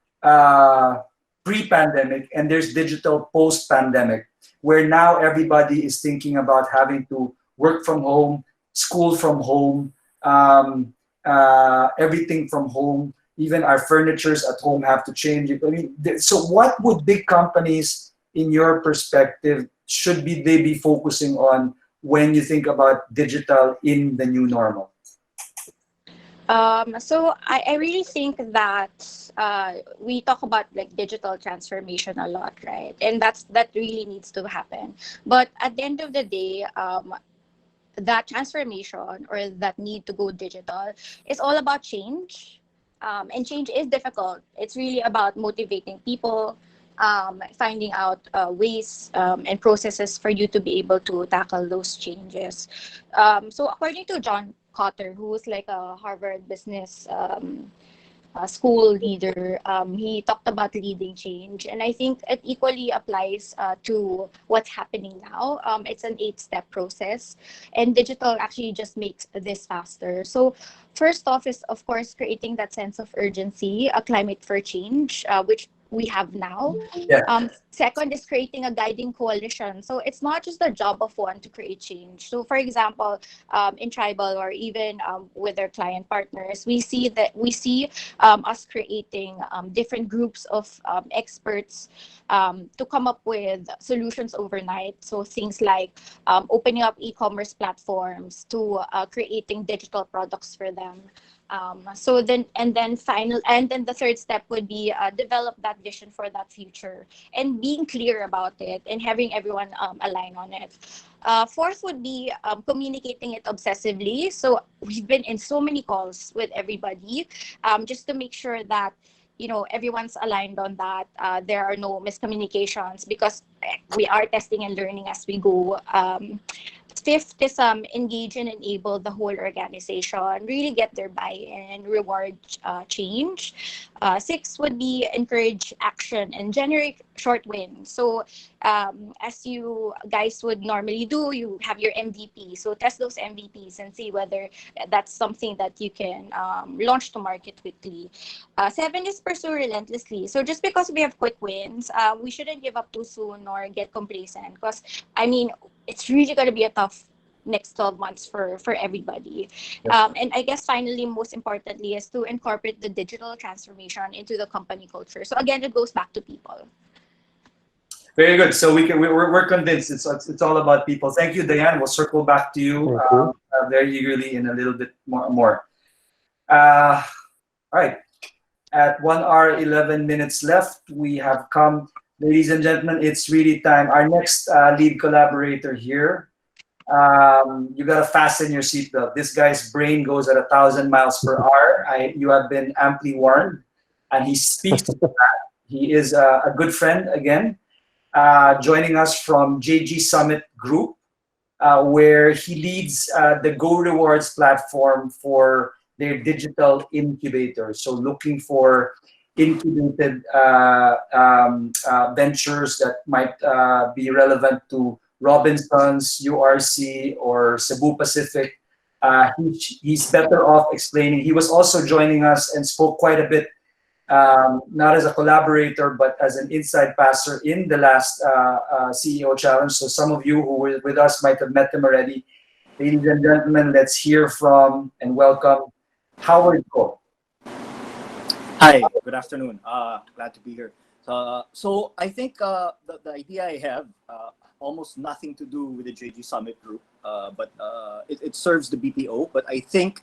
pre-pandemic and there's digital post-pandemic, where now everybody is thinking about having to work from home, school from home, everything from home. Even our furnitures at home have to change. I mean, so what would big companies, in your perspective, should they be focusing on when you think about digital in the new normal? So I really think that we talk about like digital transformation a lot, right? And that really needs to happen. But at the end of the day, that transformation or that need to go digital is all about change. And change is difficult. It's really about motivating people, finding out ways and processes for you to be able to tackle those changes. So according to John Kotter, who is like a Harvard business school leader, he talked about leading change, and I think it equally applies to what's happening now. It's an 8-step process, and digital actually just makes this faster. So first off is, of course, creating that sense of urgency, a climate for change, which we have now. Yeah. Second is creating a guiding coalition. So it's not just the job of one to create change. So for example, in Tribal or even with our client partners, we see us creating different groups of experts to come up with solutions overnight. So things like opening up e-commerce platforms to creating digital products for them. And then the third step would be develop that vision for that future and being clear about it and having everyone align on it. Fourth would be communicating it obsessively. So we've been in so many calls with everybody just to make sure that everyone's aligned on that. There are no miscommunications because we are testing and learning as we go. Fifth is engage and enable the whole organization, really get their buy-in, reward change. Six would be encourage action and generate short wins. So as you guys would normally do, you have your MVP. So test those MVPs and see whether that's something that you can launch to market quickly. 7 is pursue relentlessly. So just because we have quick wins, we shouldn't give up too soon or get complacent, because it's really going to be a tough next 12 months for everybody. And I guess finally, most importantly, is to incorporate the digital transformation into the company culture. So again, it goes back to people. Very good. So we're convinced it's all about people. Thank you, Diane. We'll circle back to you very eagerly in a little bit more. All right. At 1 hour, 11 minutes left, we have come. Ladies and gentlemen, it's really time. Our next lead collaborator here, you gotta fasten your seatbelt. This guy's brain goes at 1,000 miles per hour. You have been amply warned, and he speaks to that. He is a good friend again, joining us from JG Summit Group, where he leads the Go Rewards platform for their digital incubator. So looking for incubated ventures that might be relevant to Robinsons, URC, or Cebu Pacific. He's better off explaining. He was also joining us and spoke quite a bit not as a collaborator, but as an inside passer in the last CEO Challenge. So some of you who were with us might have met them already. Ladies and gentlemen, let's hear from and welcome Howard Ko. Hi, good afternoon. Glad to be here. So I think the idea I have almost nothing to do with the JG Summit Group, but it serves the BPO. But I think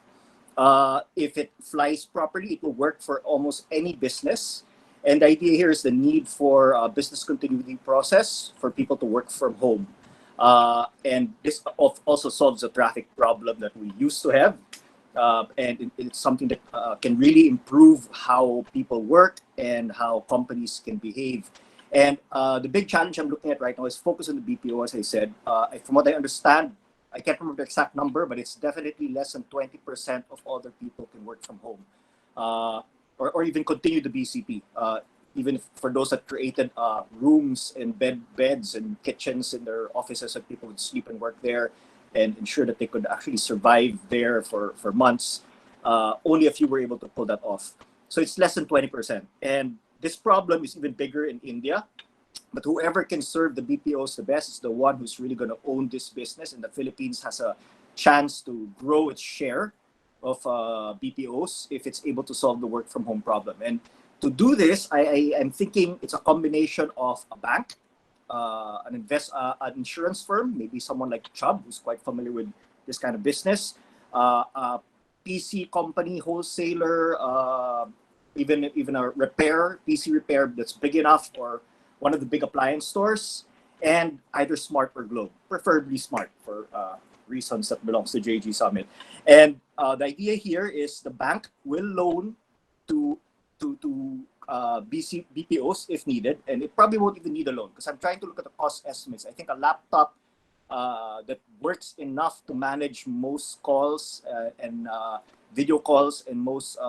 if it flies properly, it will work for almost any business. And the idea here is the need for a business continuity process for people to work from home. And this also solves a traffic problem that we used to have. And it's something that can really improve how people work and how companies can behave. And the big challenge I'm looking at right now is focus on the BPO, as I said. From what I understand, I can't remember the exact number, but it's definitely less than 20% of all the people can work from home, or even continue the BCP. Even for those that created rooms and beds and kitchens in their offices, so people would sleep and work there, and ensure that they could actually survive there for months. Only a few were able to pull that off. So it's less than 20%. And this problem is even bigger in India. But whoever can serve the BPOs the best is the one who's really going to own this business. And the Philippines has a chance to grow its share of BPOs if it's able to solve the work from home problem. And to do this, I am thinking it's a combination of a bank, an insurance firm, maybe someone like Chubb, who's quite familiar with this kind of business, a PC company, wholesaler, even a PC repair that's big enough, or one of the big appliance stores, and either Smart or Globe, preferably Smart for reasons that belongs to JG Summit. And the idea here is the bank will loan to BPOs if needed, and it probably won't even need a loan because I'm trying to look at the cost estimates. I think a laptop that works enough to manage most calls and video calls and most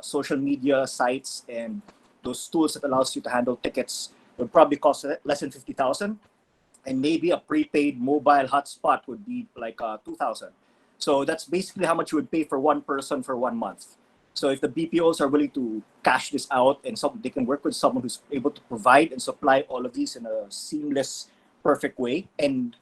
social media sites and those tools that allows you to handle tickets would probably cost less than 50,000, and maybe a prepaid mobile hotspot would be like 2,000. So that's basically how much you would pay for one person for 1 month. So if the BPOs are willing to cash this out and they can work with someone who's able to provide and supply all of these in a seamless, perfect way. And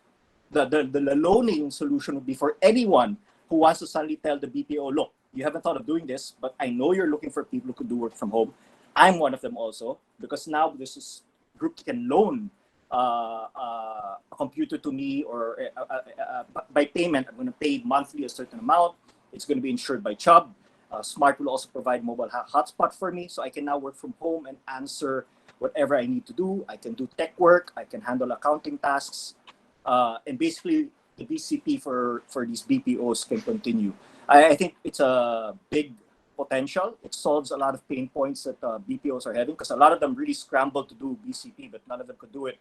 the loaning solution would be for anyone who wants to suddenly tell the BPO, look, you haven't thought of doing this, but I know you're looking for people who could do work from home. I'm one of them also, because now this group can loan a computer to me, or by payment, I'm going to pay monthly a certain amount. It's going to be insured by Chubb. Smart will also provide mobile hotspot for me, so I can now work from home and answer whatever I need to do. I can do tech work, I can handle accounting tasks, and basically the BCP for these BPOs can continue. I think it's a big potential. It solves a lot of pain points that BPOs are having, because a lot of them really scramble to do BCP, but none of them could do it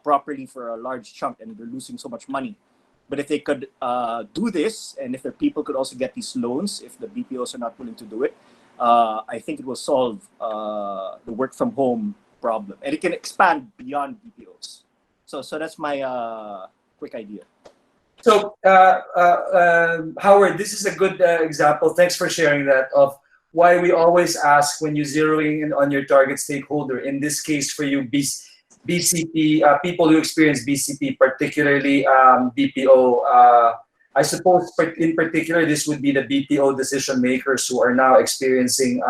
properly for a large chunk, and they're losing so much money. But if they could do this, and if their people could also get these loans, if the BPOs are not willing to do it, I think it will solve the work from home problem, and it can expand beyond BPOs. So that's my quick idea. So, Howard, this is a good example. Thanks for sharing that, of why we always ask when you're zeroing in on your target stakeholder. In this case, for you, BCP, people who experience BCP, particularly BPO. I suppose in particular, this would be the BPO decision makers who are now experiencing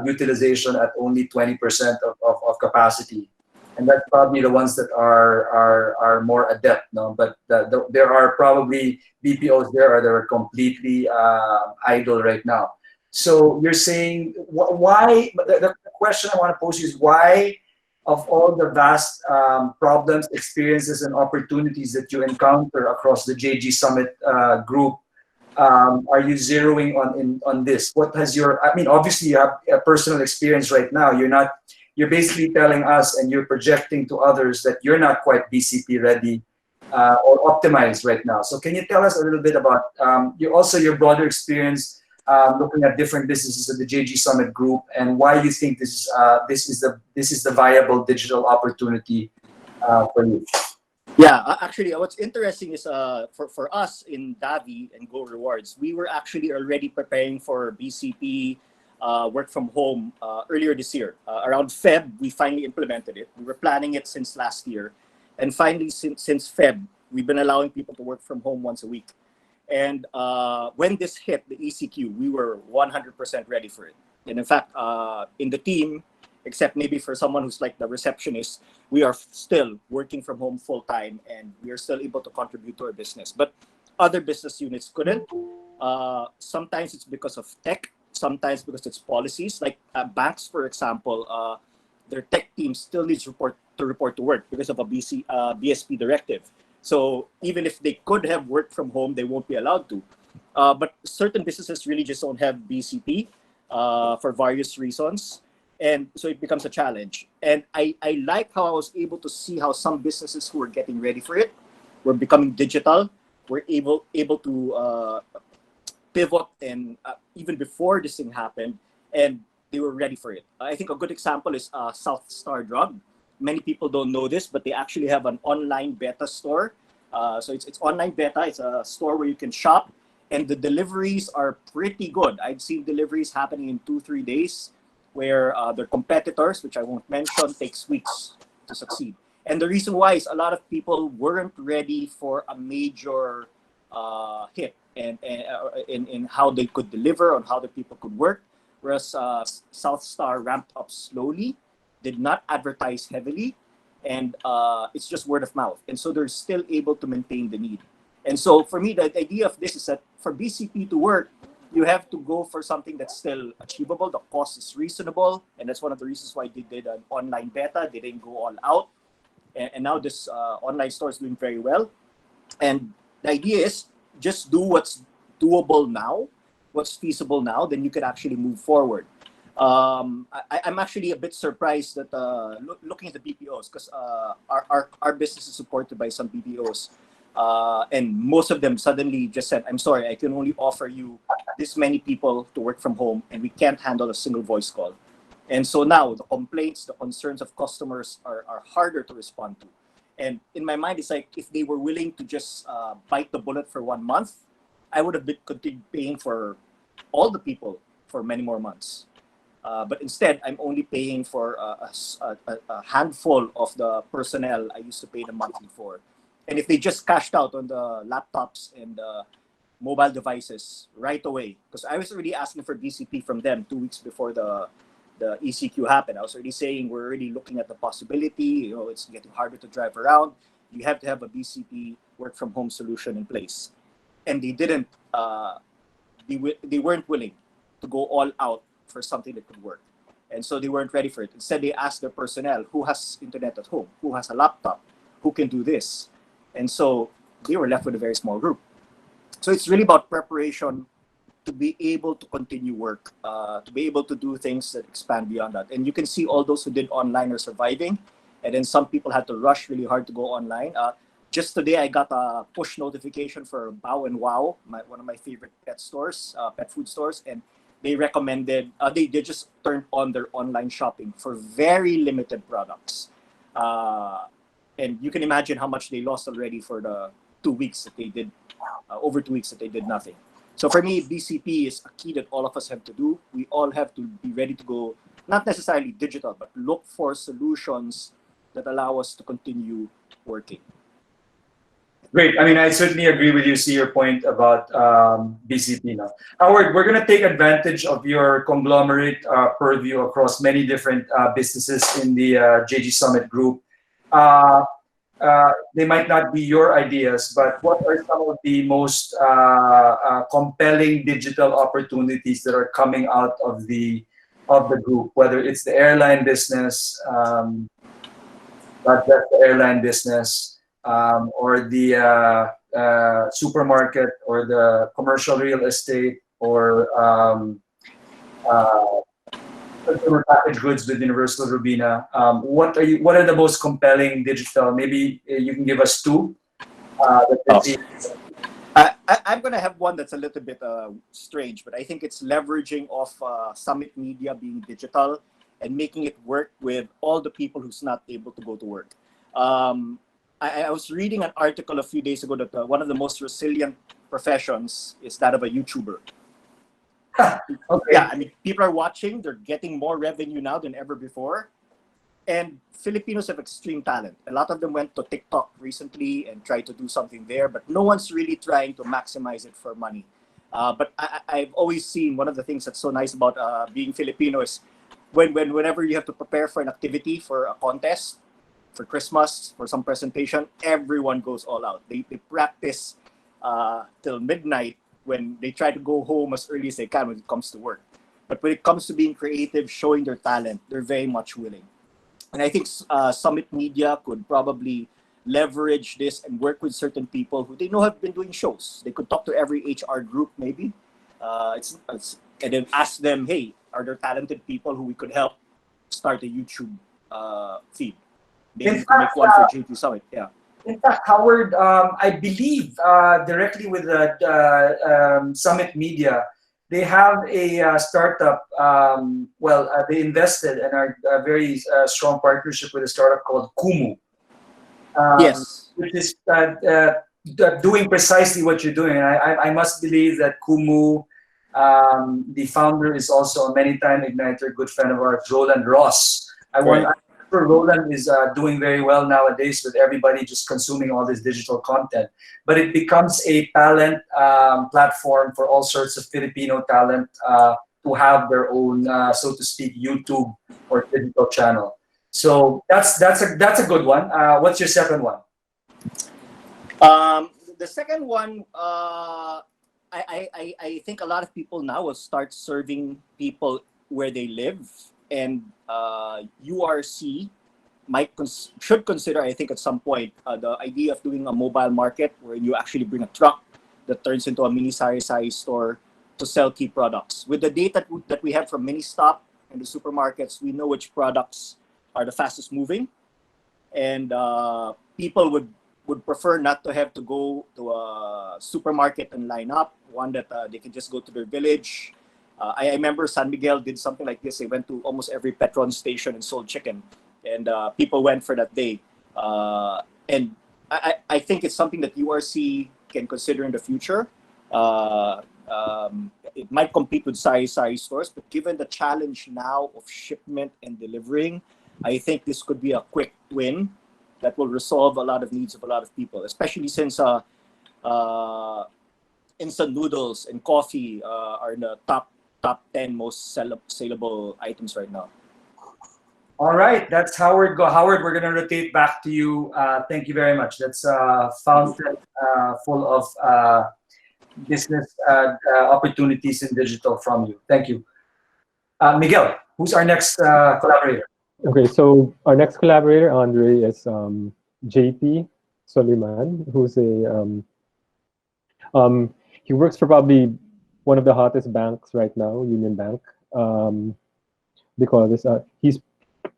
utilization at only 20% of capacity. And that's probably the ones that are more adept, no? But there are probably BPOs there that are completely idle right now. So you're saying why? The question I want to pose is why, of all the vast problems, experiences, and opportunities that you encounter across the JG Summit group, are you zeroing on this? What has your? I mean, obviously you have a personal experience right now. You're basically telling us, and you're projecting to others, that you're not quite BCP ready or optimized right now. So can you tell us a little bit about your broader experience looking at different businesses at the JG Summit Group, and why you think this is the viable digital opportunity for you? Yeah, actually, what's interesting is for us in Davi and Go Rewards, we were actually already preparing for BCP work from home earlier this year. Around Feb, we finally implemented it. We were planning it since last year. And finally, since Feb, we've been allowing people to work from home once a week. And when this hit, the ECQ, we were 100% ready for it. And in fact, in the team, except maybe for someone who's like the receptionist, we are still working from home full time and we are still able to contribute to our business. But other business units couldn't. Sometimes it's because of tech, sometimes because it's policies. Like banks, for example, their tech team still needs to report to work because of a BSP directive. So even if they could have worked from home, they won't be allowed to. But certain businesses really just don't have BCP for various reasons. And so it becomes a challenge. And I like how I was able to see how some businesses who were getting ready for it were becoming digital, were able to pivot, and even before this thing happened, and they were ready for it. I think a good example is South Star Drug. Many people don't know this, but they actually have an online beta store. So it's online beta. It's a store where you can shop, and the deliveries are pretty good. I've seen deliveries happening in 2-3 days, where their competitors, which I won't mention, takes weeks to succeed. And the reason why is a lot of people weren't ready for a major hit and in how they could deliver, on how the people could work. Whereas South Star ramped up slowly, did not advertise heavily, and it's just word of mouth. And so they're still able to maintain the need. And so for me, the idea of this is that for BCP to work, you have to go for something that's still achievable. The cost is reasonable. And that's one of the reasons why they did an online beta. They didn't go all out. And now this online store is doing very well. And the idea is just do what's doable now, what's feasible now, then you could actually move forward. I'm actually a bit surprised that looking at the BPOs, because our business is supported by some BPOs. And most of them suddenly just said, I'm sorry, I can only offer you this many people to work from home, and we can't handle a single voice call. And so now the complaints, the concerns of customers are harder to respond to. And in my mind, it's like if they were willing to just bite the bullet for 1 month, I would have been continued paying for all the people for many more months. But instead, I'm only paying for a handful of the personnel I used to pay the monthly for. And if they just cashed out on the laptops and mobile devices right away, because I was already asking for BCP from them 2 weeks before the ECQ happened. I was already saying we're already looking at the possibility, it's getting harder to drive around. You have to have a BCP work from home solution in place. And they didn't, they weren't willing to go all out for something that could work. And so they weren't ready for it. Instead, they asked their personnel, who has internet at home? Who has a laptop? Who can do this? And so they were left with a very small group. So it's really about preparation to be able to continue work, to be able to do things that expand beyond that. And you can see all those who did online are surviving. And then some people had to rush really hard to go online. Just today, I got a push notification for Bow and Wow, one of my favorite pet stores, pet food stores. And they recommended, they just turned on their online shopping for very limited products. And you can imagine how much they lost already for the 2 weeks that they did, over 2 weeks that they did nothing. So for me, BCP is a key that all of us have to do. We all have to be ready to go, not necessarily digital, but look for solutions that allow us to continue working. Great. I mean, I certainly agree with you. See your point about BCP now. Howard, we're going to take advantage of your conglomerate purview across many different businesses in the JG Summit Group. They might not be your ideas, but what are some of the most compelling digital opportunities that are coming out of the group, whether it's the airline business, not just the airline business, or the supermarket, or the commercial real estate, or consumer packaged goods with Universal Robina. What are the most compelling digital? Maybe you can give us two. I'm going to have one that's a little bit strange, but I think it's leveraging off Summit Media being digital and making it work with all the people who's not able to go to work. I was reading an article a few days ago that one of the most resilient professions is that of a YouTuber. Okay. Yeah, I mean, people are watching. They're getting more revenue now than ever before. And Filipinos have extreme talent. A lot of them went to TikTok recently and tried to do something there, but no one's really trying to maximize it for money. But I've always seen one of the things that's so nice about being Filipino is whenever you have to prepare for an activity, for a contest, for Christmas, for some presentation, everyone goes all out. They practice till midnight when they try to go home as early as they can when it comes to work. But when it comes to being creative, showing their talent, they're very much willing. And I think Summit Media could probably leverage this and work with certain people who they know have been doing shows. They could talk to every HR group, maybe, and then ask them, hey, are there talented people who we could help start a YouTube feed? Maybe In we can make fact, one for JP Summit. Yeah. In fact, Howard, I believe directly with the Summit Media, they have a startup. They invested and are a very strong partnership with a startup called Kumu. Yes. Which is doing precisely what you're doing. And I must believe that Kumu, the founder, is also a many-time Igniter, good friend of ours, Roland Ross. I'm sure Roland is doing very well nowadays with everybody just consuming all this digital content. But it becomes a talent platform for all sorts of Filipino talent to have their own, so to speak, YouTube or digital channel. So that's a good one. What's your second one? The second one, I think a lot of people now will start serving people where they live, and URC should consider, I think, at some point, the idea of doing a mobile market where you actually bring a truck that turns into a mini sari-sari store to sell key products. With the data that we have from Ministop and the supermarkets, we know which products are the fastest moving, and people would prefer not to have to go to a supermarket and line up, one that they can just go to their village. I remember San Miguel did something like this. They went to almost every Petron station and sold chicken, and people went for that day. And I think it's something that URC can consider in the future. It might compete with sari-sari stores, but given the challenge now of shipment and delivering, I think this could be a quick win that will resolve a lot of needs of a lot of people, especially since instant noodles and coffee are in the top 10 most saleable items right now. All right, that's Howard. Go, Howard. We're gonna rotate back to you. Thank you very much. That's a fountain full of business opportunities in digital from you. Thank you, Miguel. Who's our next collaborator? Okay, so our next collaborator, Andre, is JP Soliman, who's he works for probably one of the hottest banks right now, Union Bank. Because he's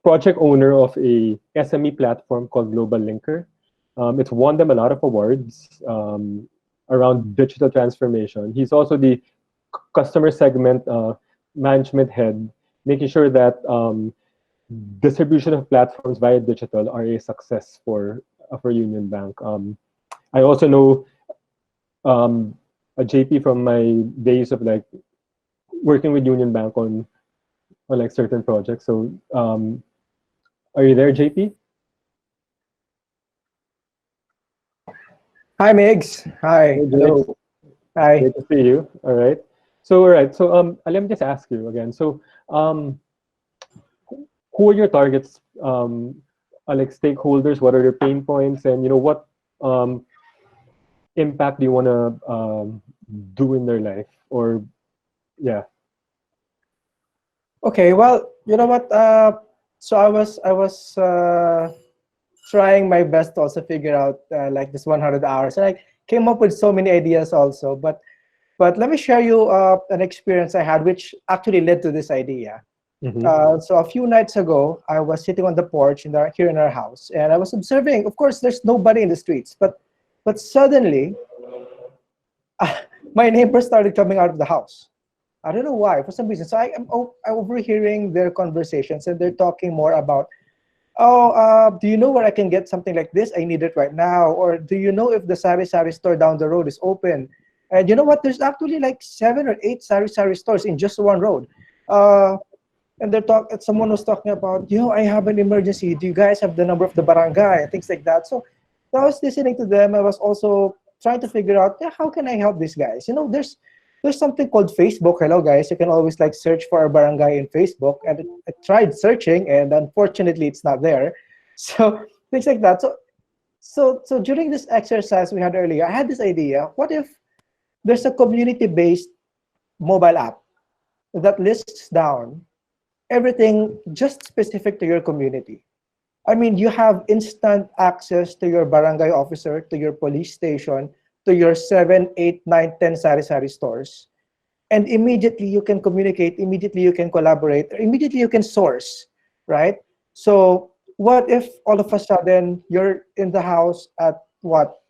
project owner of a SME platform called Global Linker. It's won them a lot of awards around digital transformation. He's also the customer segment management head, making sure that distribution of platforms via digital are a success for Union Bank. I also know a JP from my days of like working with Union Bank on like certain projects. So are you there, JP? Hi, Migs. Hi. Hey, Hello. Hi. Great to see you. All right. So let me just ask you again. So who are your targets? Like stakeholders, what are their pain points, and what impact do you want to do in their life? Or yeah. Okay. Well, you know what? So I was trying my best to also figure out like this 100 hours, and I came up with so many ideas also. But let me share you an experience I had, which actually led to this idea. Mm-hmm. So a few nights ago, I was sitting on the porch here in our house, and I was observing. Of course, there's nobody in the streets, but suddenly, my neighbors started coming out of the house. I don't know why, for some reason. So I'm overhearing their conversations, and they're talking more about, do you know where I can get something like this? I need it right now. Or do you know if the sari-sari store down the road is open? And you know what? There's actually like 7 or 8 sari-sari stores in just one road. Uh, and someone was talking about, I have an emergency. Do you guys have the number of the barangay and things like that? So I was listening to them. I was also trying to figure out, yeah, how can I help these guys? There's something called Facebook. Hello, guys. You can always like search for a barangay in Facebook. And I tried searching, and unfortunately, it's not there. So things like that. So during this exercise we had earlier, I had this idea. What if there's a community-based mobile app that lists down everything just specific to your community? I mean, you have instant access to your barangay officer, to your police station, to your 7, 8, 9, 10 sari-sari stores. And immediately you can communicate, immediately you can collaborate, immediately you can source, right? So what if all of a sudden you're in the house at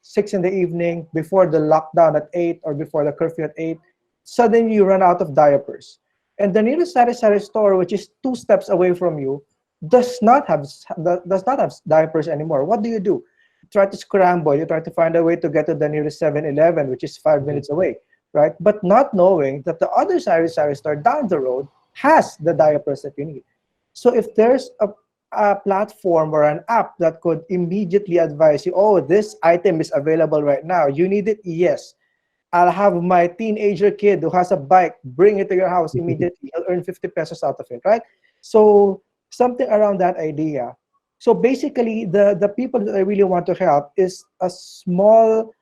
6 in the evening, before the lockdown at 8 or before the curfew at 8, suddenly you run out of diapers. And the nearest sari-sari store, which is 2 steps away from you, does not have diapers anymore. What do? You try to scramble. You try to find a way to get to the nearest 7-Eleven, which is 5 minutes away, right? But not knowing that the other sari-sari store down the road has the diapers that you need. So if there's a platform or an app that could immediately advise you, oh, this item is available right now. You need it? Yes. I'll have my teenager kid who has a bike, bring it to your house immediately. He'll earn 50 pesos out of it, right? So something around that idea. So basically, the people that I really want to help is a small,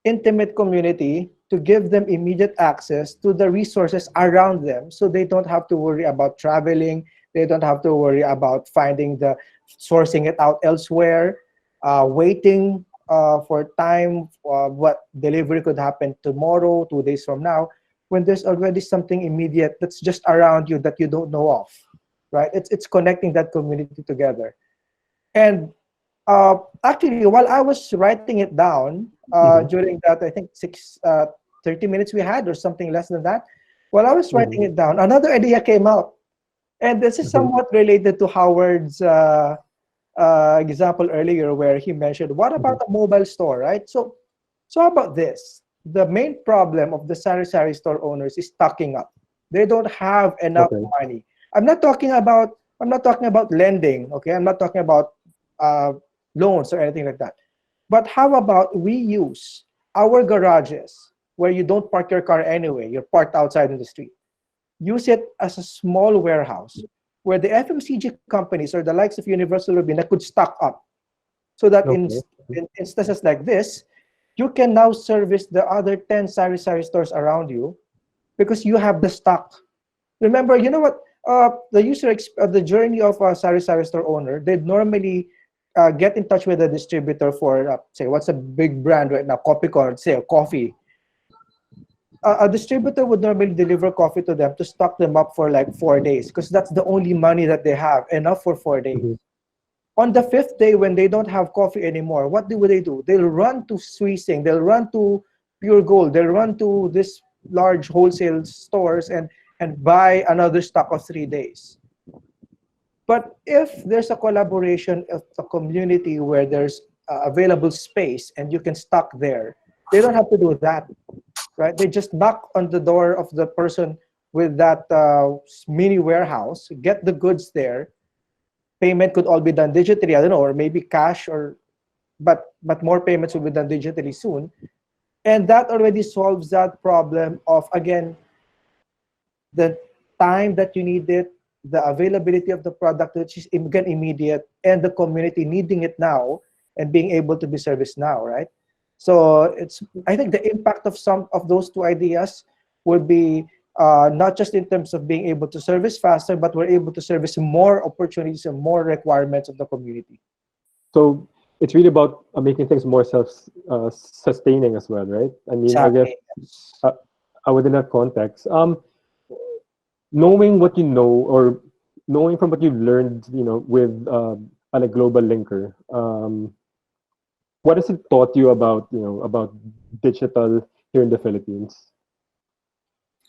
intimate community to give them immediate access to the resources around them, so they don't have to worry about traveling. They don't have to worry about sourcing it out elsewhere, waiting for time, what delivery could happen tomorrow, 2 days from now, when there's already something immediate that's just around you that you don't know of, right? It's connecting that community together. And actually, while I was writing it down during that, I think 30 minutes we had or something less than that, while I was writing it down, another idea came out. And this is somewhat related to Howard's example earlier, where he mentioned, what about a mobile store, right? So how about this? The main problem of the sari-sari store owners is stocking up. They don't have enough money. I'm not talking about lending, okay? I'm not talking about loans or anything like that. But how about we use our garages, where you don't park your car anyway, you're parked outside in the street. Use it as a small warehouse where the FMCG companies or the likes of Universal Robina could stock up, so that in instances like this, you can now service the other 10 sari-sari stores around you because you have the stock. Remember, you know what? The journey of a sari-sari store owner, they'd normally get in touch with a distributor for, say, what's a big brand right now? Copycorn, say, a coffee. A distributor would normally deliver coffee to them to stock them up for like 4 days, because that's the only money that they have, enough for 4 days. On the 5th day, when they don't have coffee anymore, what do they do? They'll run to Swising, they'll run to Pure Gold, they'll run to this large wholesale stores and buy another stock of 3 days. But if there's a collaboration of a community where there's available space and you can stock there, they don't have to do that. Right? They just knock on the door of the person with that mini warehouse, get the goods there. Payment could all be done digitally, I don't know, or maybe cash, but more payments will be done digitally soon. And that already solves that problem of, again, the time that you need it, the availability of the product, which is again immediate, and the community needing it now and being able to be serviced now, right? So I think the impact of some of those 2 ideas would be not just in terms of being able to service faster, but we're able to service more opportunities and more requirements of the community. So it's really about making things more self-sustaining as well, right? I mean, Exactly. I guess within that context, knowing what you know, or knowing from what you've learned, with a global linker, what has it taught you about digital here in the Philippines?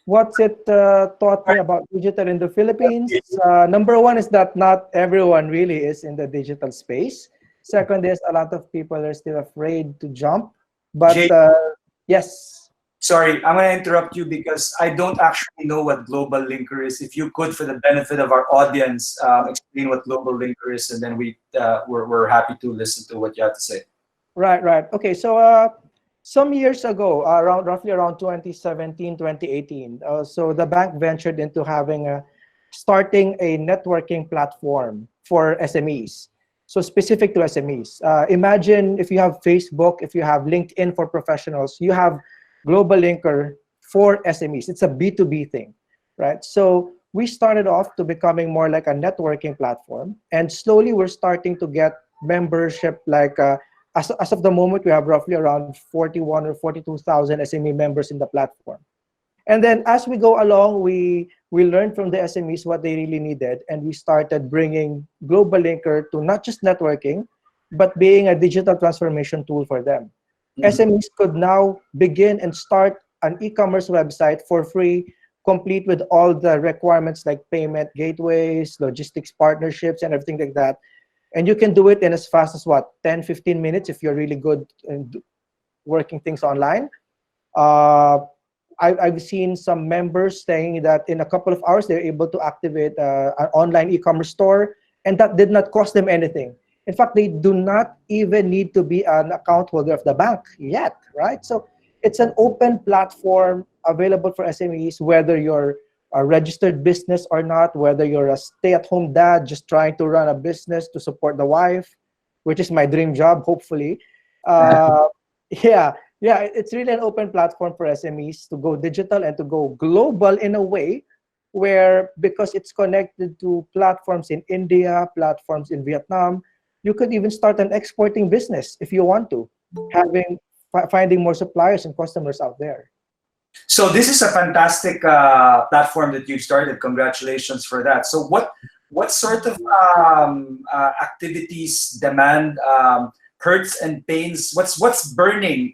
What's it taught me about digital in the Philippines? Number one is that not everyone really is in the digital space. Second is a lot of people are still afraid to jump. But Jay- yes. Sorry, I'm going to interrupt you because I don't actually know what Global Linker is. If you could, for the benefit of our audience, explain what Global Linker is, and then we're happy to listen to what you have to say. Right, right. Okay, so some years ago, roughly around 2017, 2018, so the bank ventured into starting a networking platform for SMEs. So specific to SMEs. Imagine if you have Facebook, if you have LinkedIn for professionals, you have Global Linker for SMEs. It's a B2B thing, right? So we started off to becoming more like a networking platform, and slowly we're starting to get membership. Like as of the moment, we have roughly around 41 or 42,000 SME members in the platform. And then as we go along, we learned from the SMEs what they really needed, and we started bringing Global Linker to not just networking, but being a digital transformation tool for them. SMEs could now begin and start an e-commerce website for free, complete with all the requirements like payment gateways, logistics partnerships, and everything like that. And you can do it in as fast as 10, 15 minutes if you're really good in working things online. I've seen some members saying that in a couple of hours, they're able to activate an online e-commerce store, and that did not cost them anything. In fact, they do not even need to be an account holder of the bank yet, right? So it's an open platform available for SMEs, whether you're a registered business or not, whether you're a stay-at-home dad just trying to run a business to support the wife, which is my dream job, hopefully. Yeah, it's really an open platform for SMEs to go digital and to go global in a way where, because it's connected to platforms in India, platforms in Vietnam, you could even start an exporting business if you want to, finding more suppliers and customers out there. So this is a fantastic platform that you've started. Congratulations for that. So what sort of activities demand hurts and pains? What's burning?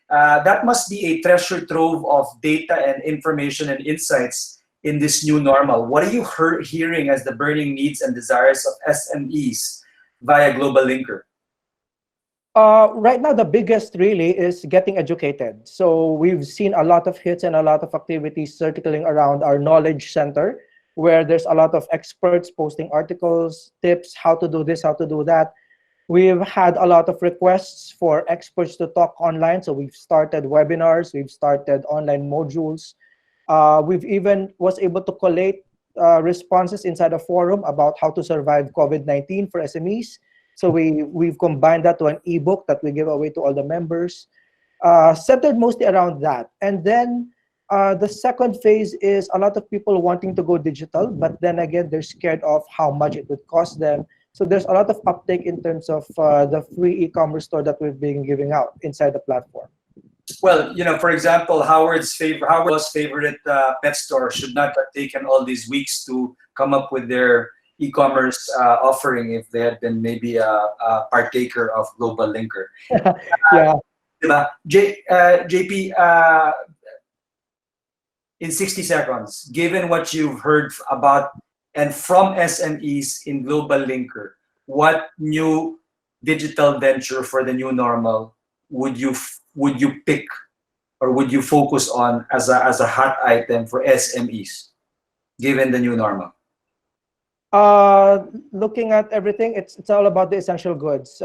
That must be a treasure trove of data and information and insights in this new normal. What are you hearing as the burning needs and desires of SMEs via Global Linker? Right now, the biggest really is getting educated. So we've seen a lot of hits and a lot of activities circling around our knowledge center, where there's a lot of experts posting articles, tips, how to do this, how to do that. We've had a lot of requests for experts to talk online. So we've started webinars, we've started online modules. We've even was able to collate responses inside a forum about how to survive COVID-19 for SMEs. So we've combined that to an ebook that we give away to all the members, centered mostly around that. And then the second phase is a lot of people wanting to go digital, but then again, they're scared of how much it would cost them. So there's a lot of uptake in terms of the free e-commerce store that we've been giving out inside the platform. Well, for example, Howard's favorite pet store should not have taken all these weeks to come up with their e-commerce offering if they had been maybe a partaker of Global Linker. Yeah. JP, in 60 seconds, given what you've heard about and from SMEs in Global Linker, what new digital venture for the new normal would you pick or would you focus on as a hot item for SMEs, given the new normal? Looking at everything, it's all about the essential goods.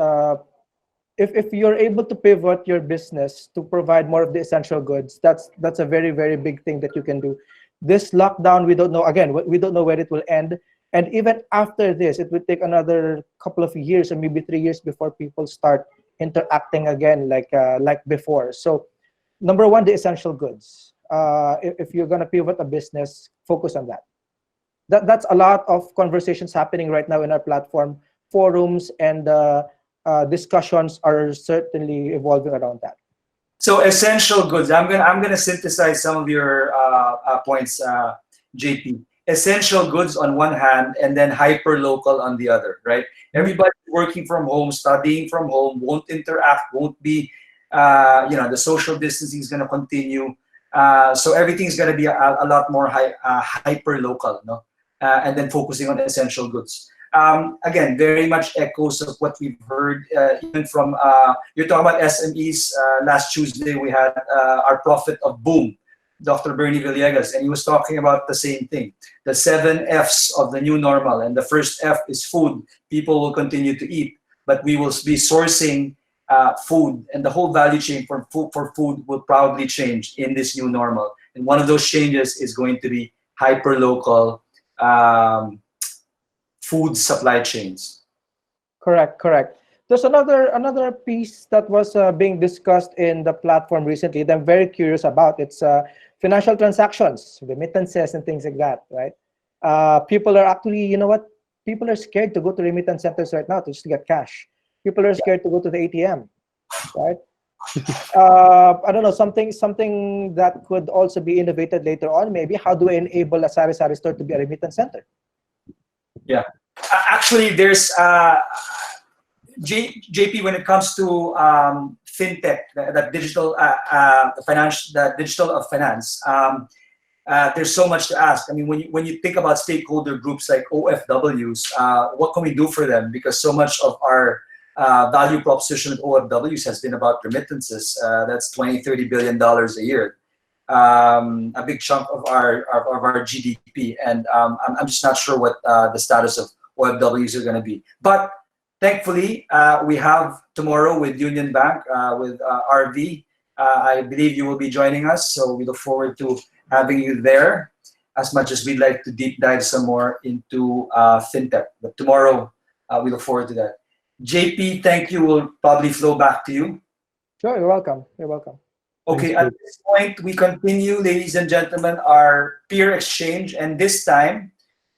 If you're able to pivot your business to provide more of the essential goods, that's a very, very big thing that you can do. This lockdown, we don't know, again, we don't know where it will end. And even after this, it will take another couple of years or maybe 3 years before people start interacting again like before. So number one, the essential goods. If you're going to pivot a business, focus on that. That's a lot of conversations happening right now in our platform. Forums and discussions are certainly evolving around that. So essential goods. I'm gonna synthesize some of your points, JP. Essential goods on one hand, and then hyper local on the other. Right? Everybody working from home, studying from home, won't interact, won't be. The social distancing is gonna continue. So everything's gonna be a lot more hyper local, no? And then focusing on essential goods. again, very much echoes of what we've heard even from, you're talking about SMEs. Last Tuesday, we had our prophet of boom, Dr. Bernie Villegas, and he was talking about the same thing, the 7 F's of the new normal. And the first F is food. People will continue to eat, but we will be sourcing food, and the whole value chain for food will probably change in this new normal. And one of those changes is going to be hyper-local food supply chains. Correct. There's another piece that was being discussed in the platform recently that I'm very curious about. It's financial transactions, remittances, and things like that, right? People are actually, you know what? People are scared to go to remittance centers right now to just get cash. People are scared to go to the ATM, right? I don't know, something that could also be innovated later on. Maybe how do we enable a sari-sari store to be a remittance center? Yeah, actually, there's JP, when it comes to fintech, the digital the digital of finance. There's so much to ask. I mean, when you think about stakeholder groups like OFWs, what can we do for them? Because so much of our value proposition with OFWs has been about remittances. That's $20-30 billion a year, a big chunk of our GDP. And I'm just not sure what the status of OFWs are going to be. But thankfully, we have tomorrow with Union Bank, with RV. I believe you will be joining us, so we look forward to having you there, as much as we'd like to deep dive some more into fintech. But tomorrow, we look forward to that. JP, thank you. We'll probably flow back to you. Sure, you're welcome. Okay, at this point, we continue, ladies and gentlemen, our peer exchange. And this time,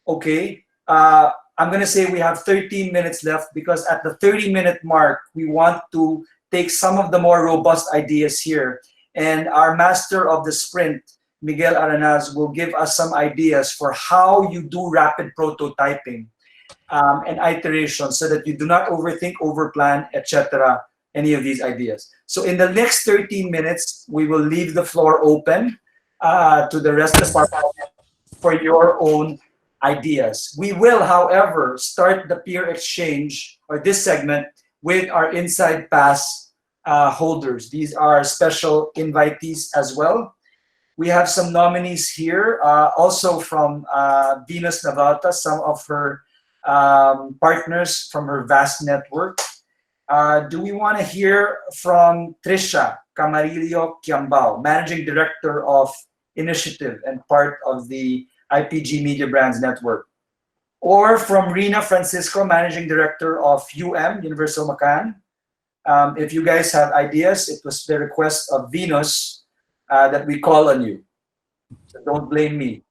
okay, I'm going to say we have 13 minutes left, because at the 30-minute mark, we want to take some of the more robust ideas here. And our master of the sprint, Miguel Aranaz, will give us some ideas for how you do rapid prototyping and iteration, so that you do not overthink, overplan, etc., any of these ideas. So in the next 13 minutes, we will leave the floor open to the rest of our for your own ideas. We will, however, start the peer exchange, or this segment, with our Inside Pass holders. These are special invitees as well. We have some nominees here, also from Venus Navalta, some of her partners from her vast network. Do we want to hear from Trisha Camarillo Quiambao, Managing Director of Initiative and part of the IPG Media Brands Network? Or from Rina Francisco, Managing Director of Universal Macan? If you guys have ideas, it was the request of Venus that we call on you. So don't blame me.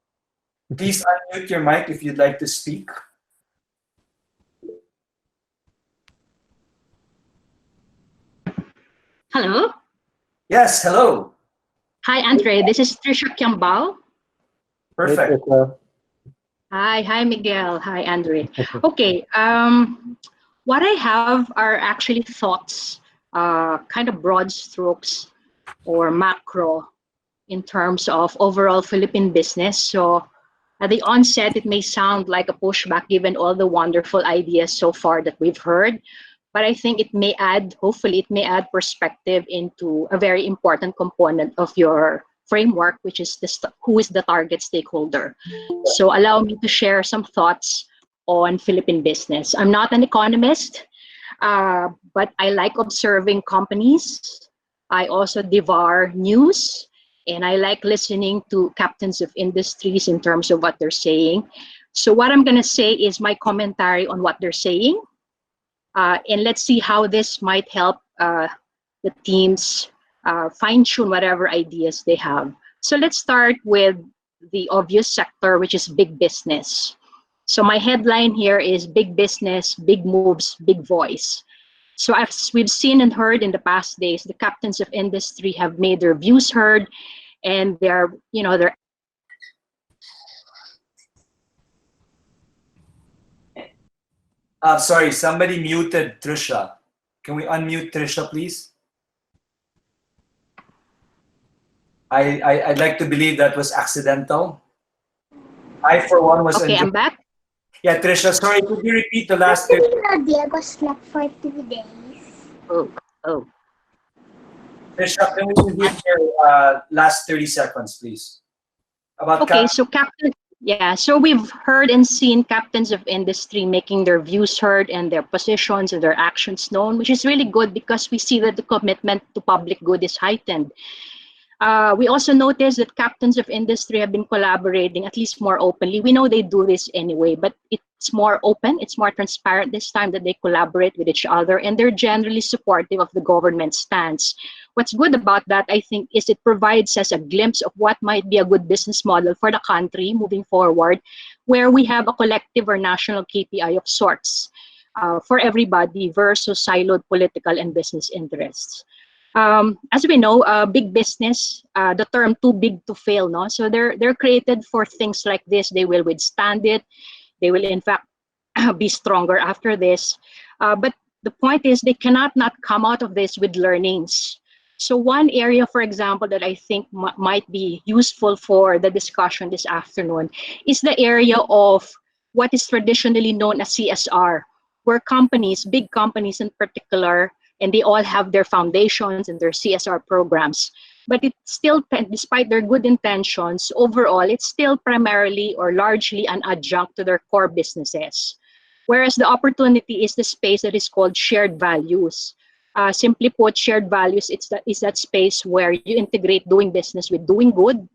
Please unmute your mic if you'd like to speak. Hello. Yes, hello. Hi, Andre. This is Trisha Quiambao. Perfect. Hi, Miguel. Hi, Andre. Okay. What I have are actually thoughts, kind of broad strokes or macro in terms of overall Philippine business. So at the onset, it may sound like a pushback given all the wonderful ideas so far that we've heard. But I think it may add, hopefully it may add perspective into a very important component of your framework, which is who is the target stakeholder. So allow me to share some thoughts on Philippine business. I'm not an economist, but I like observing companies. I also devour news, and I like listening to captains of industries in terms of what they're saying. So what I'm gonna say is my commentary on what they're saying. And let's see how this might help the teams fine-tune whatever ideas they have. So let's start with the obvious sector, which is big business. So my headline here is big business, big moves, big voice. So as we've seen and heard in the past days, the captains of industry have made their views heard, and they're sorry, somebody muted Trisha. Can we unmute Trisha, please? I'd like to believe that was accidental. I, for one, was okay. I'm back. Yeah, Trisha, sorry, could you repeat the last bit? Diego slept for 2 days. Oh, oh. Trisha, can we hear your last 30 seconds, please? About Okay, so so we've heard and seen captains of industry making their views heard and their positions and their actions known, which is really good because we see that the commitment to public good is heightened. We also notice that captains of industry have been collaborating at least more openly. We know they do this anyway, but it's more open, it's more transparent this time that they collaborate with each other, and they're generally supportive of the government stance. What's good about that, I think, is it provides us a glimpse of what might be a good business model for the country moving forward, where we have a collective or national KPI of sorts for everybody versus siloed political and business interests. As we know, big business, the term too big to fail, no? So they're created for things like this. They will withstand it. They will, in fact, be stronger after this. But the point is, they cannot not come out of this with learnings. So one area, for example, that I think might be useful for the discussion this afternoon is the area of what is traditionally known as CSR, where companies, big companies in particular, and they all have their foundations and their CSR programs. But it's still, despite their good intentions, overall, it's still primarily or largely an adjunct to their core businesses. Whereas the opportunity is the space that is called shared values. Simply put, shared values is that space where you integrate doing business with doing good,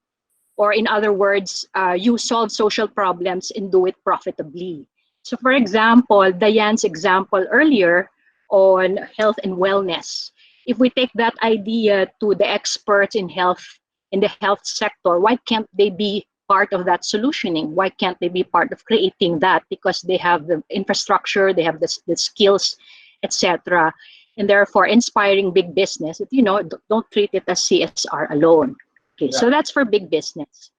or in other words, you solve social problems and do it profitably. So for example, Diane's example earlier on health and wellness, if we take that idea to the experts in health, in the health sector, why can't they be part of that solutioning? Why can't they be part of creating that? Because they have the infrastructure, they have the skills, etc. And therefore inspiring big business, you know, don't treat it as CSR alone. Okay, so that's for big business.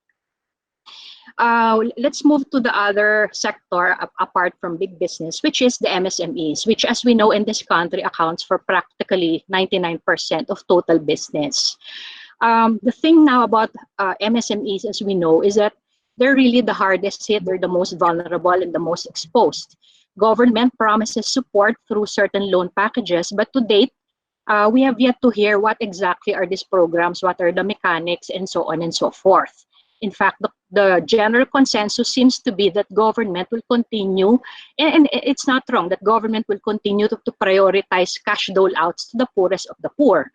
Let's move to the other sector apart from big business, which is the MSMEs, which, as we know, in this country accounts for practically 99% of total business. The thing now about MSMEs, as we know, is that they're really the hardest hit, they're the most vulnerable and the most exposed. Government promises support through certain loan packages, but to date, we have yet to hear what exactly are these programs, what are the mechanics, and so on and so forth. In fact, the general consensus seems to be that government will continue, and it's not wrong, that government will continue to prioritize cash dole-outs to the poorest of the poor.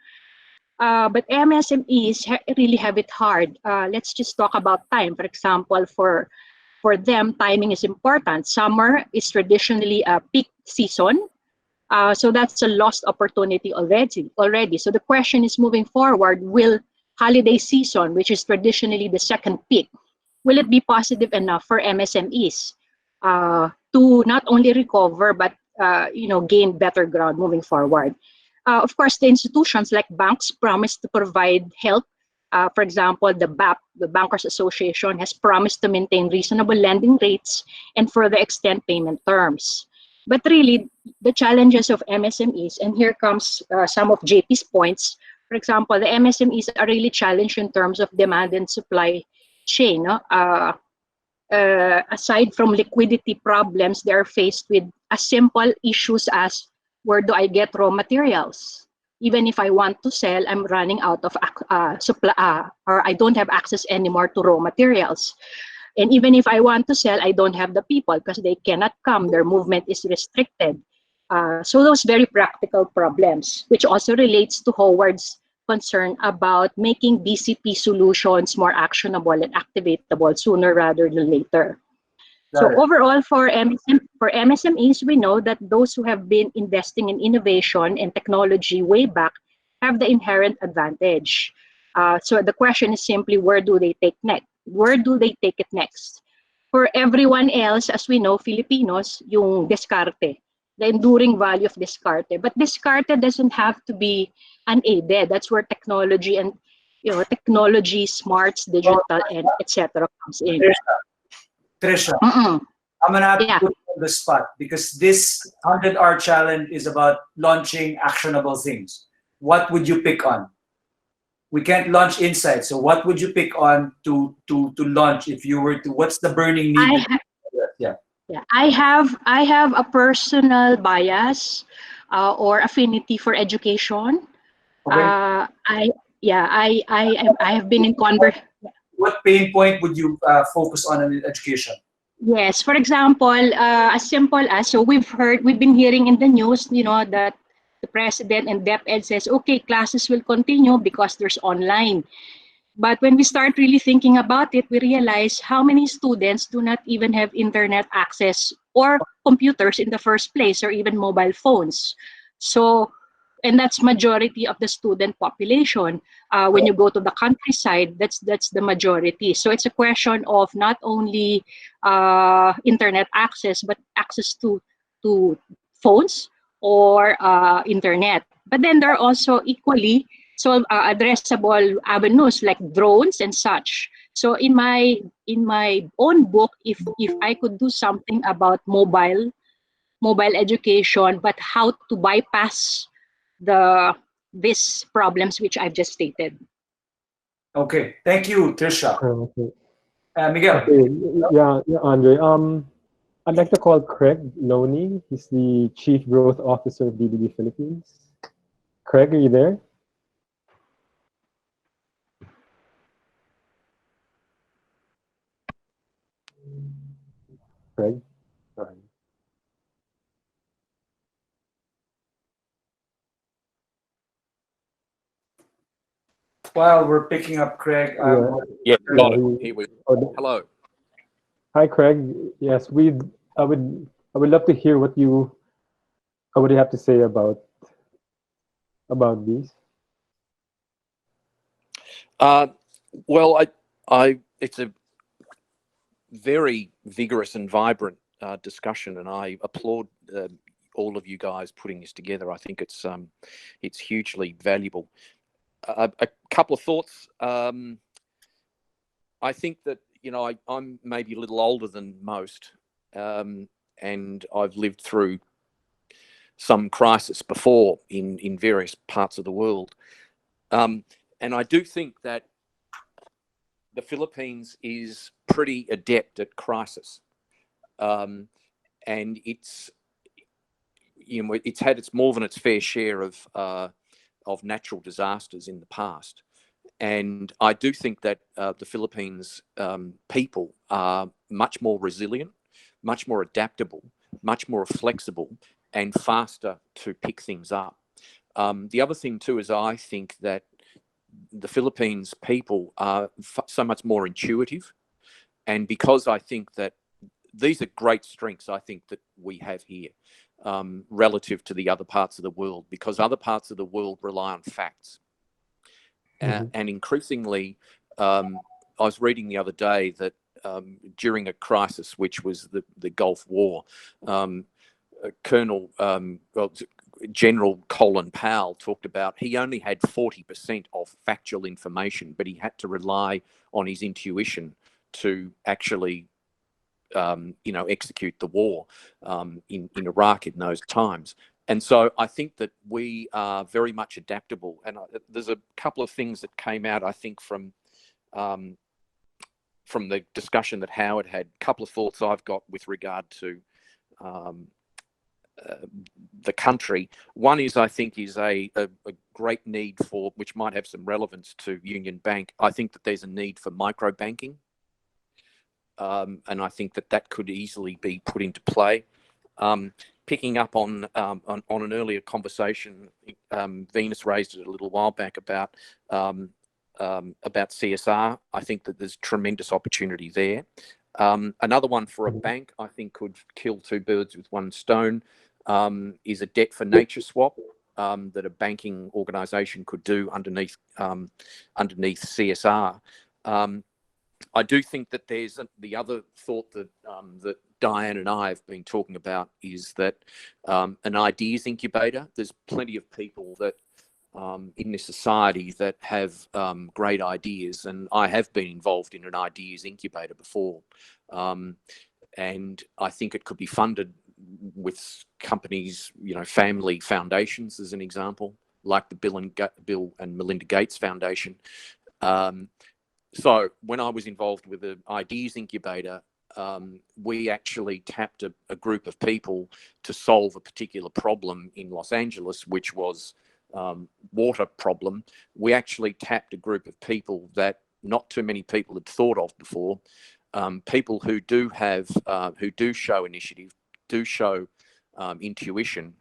But MSMEs really have it hard. Let's just talk about time. For example, for them, timing is important. Summer is traditionally a peak season. So that's a lost opportunity already. So the question is, moving forward, will holiday season, which is traditionally the second peak, will it be positive enough for MSMEs to not only recover, but gain better ground moving forward? Of course, the institutions like banks promise to provide help. For example, the BAP, the Bankers Association, has promised to maintain reasonable lending rates and further extend payment terms. But really, the challenges of MSMEs, and here comes some of JP's points. For example, the MSMEs are really challenged in terms of demand and supply chain. Aside from liquidity problems, they are faced with as simple issues as, where do I get raw materials? Even if I want to sell, I'm running out of supply, or I don't have access anymore to raw materials. And even if I want to sell, I don't have the people because they cannot come. Their movement is restricted. So those very practical problems, which also relates to Howard's concern about making BCP solutions more actionable and activatable sooner rather than later. So overall, for MSMEs, we know that those who have been investing in innovation and technology way back have the inherent advantage. So the question is simply, where do they take next? Where do they take it next? For everyone else, as we know, Filipinos, yung diskarte, the enduring value of diskarte. But diskarte doesn't have to be unaided. That's where technology and technology, smarts, digital, and etc. comes in. Trisha, I'm gonna have to put you on the spot because this 100-hour challenge is about launching actionable things. What would you pick on? We can't launch insights, so what would you pick on to launch if you were to? What's the burning need? Yeah, I have a personal bias or affinity for education. Okay. I have been in conver. What pain point would you focus on in education? Yes, for example, as simple as, so we've been hearing in the news, that the president and DepEd says, okay, classes will continue because there's online. But when we start really thinking about it, we realize how many students do not even have internet access or computers in the first place, or even mobile phones. So, and that's majority of the student population. When you go to the countryside, that's the majority. So it's a question of not only internet access, but access to phones or internet. But then there are also equally addressable avenues like drones and such. So in my own book, if I could do something about mobile education, but how to bypass these problems which I've just stated. Okay, thank you, Trisha. Okay. Miguel. Okay. Yeah, Andre. I'd like to call Craig Loney. He's the Chief Growth Officer of DBD Philippines. Craig, are you there? Craig? Sorry. While we're picking up Craig, Yeah, got it. Here we oh, Hello. Hi, Craig. Yes, I would love to hear what you have to say about these. Well, it's a very vigorous and vibrant discussion, and I applaud all of you guys putting this together. I think it's hugely valuable. A couple of thoughts. I think that I'm maybe a little older than most, and I've lived through some crisis before in various parts of the world, and I do think that the Philippines is pretty adept at crisis, and it's had more than its fair share of natural disasters in the past. And I do think that the Philippines people are much more resilient, much more adaptable, much more flexible, and faster to pick things up. The other thing too is I think that the Philippines people are so much more intuitive, and because I think that these are great strengths, I think that we have here relative to the other parts of the world, because other parts of the world rely on facts. And increasingly, I was reading the other day that during a crisis, which was the Gulf War, General Colin Powell talked about he only had 40% of factual information, but he had to rely on his intuition to actually, execute the war in Iraq in those times. And so I think that we are very much adaptable. And there's a couple of things that came out, I think, from the discussion that Howard had. A couple of thoughts I've got with regard to the country. One is, I think, is a great need for, which might have some relevance to Union Bank. I think that there's a need for micro banking. And I think that could easily be put into play. Picking up on an earlier conversation, Venus raised it a little while back about CSR. I think that there's tremendous opportunity there. Another one for a bank, I think, could kill two birds with one stone, is a debt for nature swap that a banking organisation could do underneath CSR. I do think that there's the other thought that that Diane and I have been talking about is that an ideas incubator. There's plenty of people that in this society that have great ideas, and I have been involved in an ideas incubator before, and I think it could be funded with companies, family foundations, as an example, like the Bill and Melinda Gates Foundation. So when I was involved with the ideas incubator, we actually tapped a group of people to solve a particular problem in Los Angeles, which was water problem. We actually tapped a group of people that not too many people had thought of before, people who do have, who do show initiative, do show intuition,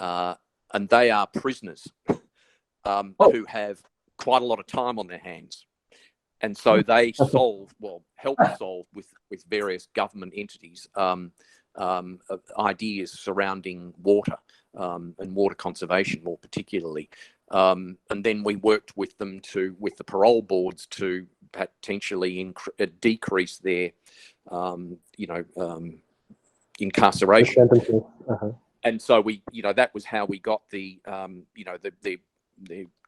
and they are prisoners who have quite a lot of time on their hands. And so they solve, well, help solve with various government entities ideas surrounding water and water conservation more particularly. And then we worked with them with the parole boards to potentially decrease their, incarceration. And so that was how we got the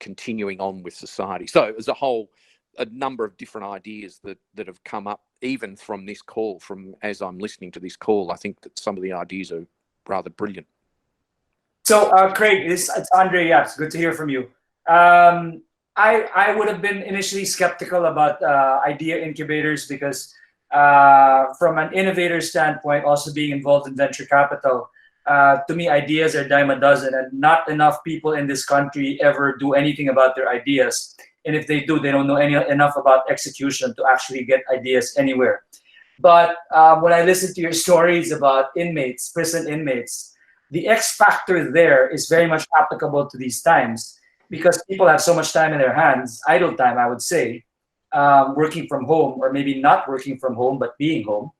continuing on with society. So as a whole, a number of different ideas that have come up even from this call, as I'm listening to this call. I think that some of the ideas are rather brilliant. So Craig, it's Andre. Yeah, it's good to hear from you. I would have been initially skeptical about idea incubators because from an innovator standpoint, also being involved in venture capital, to me, ideas are dime a dozen, and not enough people in this country ever do anything about their ideas. And if they do, they don't know enough about execution to actually get ideas anywhere. But when I listen to your stories about inmates, prison inmates, the X factor there is very much applicable to these times because people have so much time in their hands, idle time, I would say, working from home, or maybe not working from home, but being home.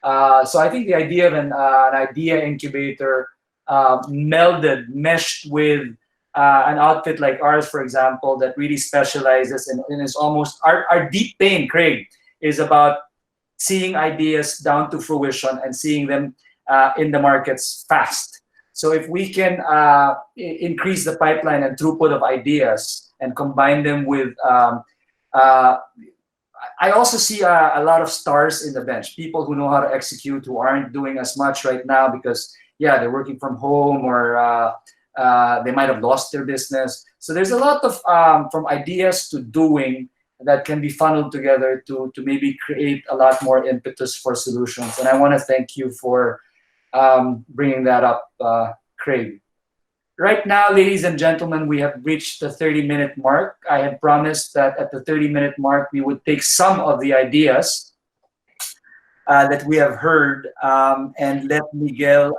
So I think the idea of an idea incubator meshed with an outfit like ours, for example, that really specializes and is almost our deep pain, Craig, is about seeing ideas down to fruition and seeing them in the markets fast. So if we can increase the pipeline and throughput of ideas and combine them with, I also see a lot of stars in the bench, people who know how to execute, who aren't doing as much right now because, yeah, they're working from home or they might have lost their business. So there's a lot of from ideas to doing that can be funneled together to maybe create a lot more impetus for solutions. And I want to thank you for bringing that up, Craig. Right now, ladies and gentlemen, we have reached the 30-minute mark. I had promised that at the 30-minute mark, we would take some of the ideas that we have heard and let Miguel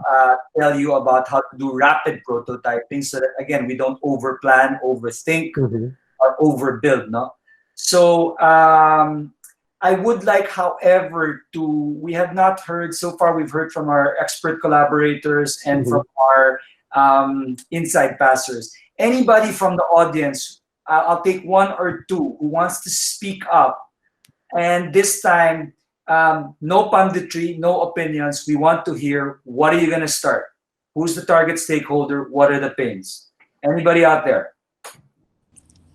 tell you about how to do rapid prototyping so that, again, we don't overplan, overthink, or overbuild. No? So I would like, however, we have not heard, so far we've heard from our expert collaborators and from our inside passers. Anybody from the audience, I'll take one or two who wants to speak up. And this time, no punditry, no opinions. We want to hear, what are you going to start? Who's the target stakeholder? What are the pains? Anybody out there?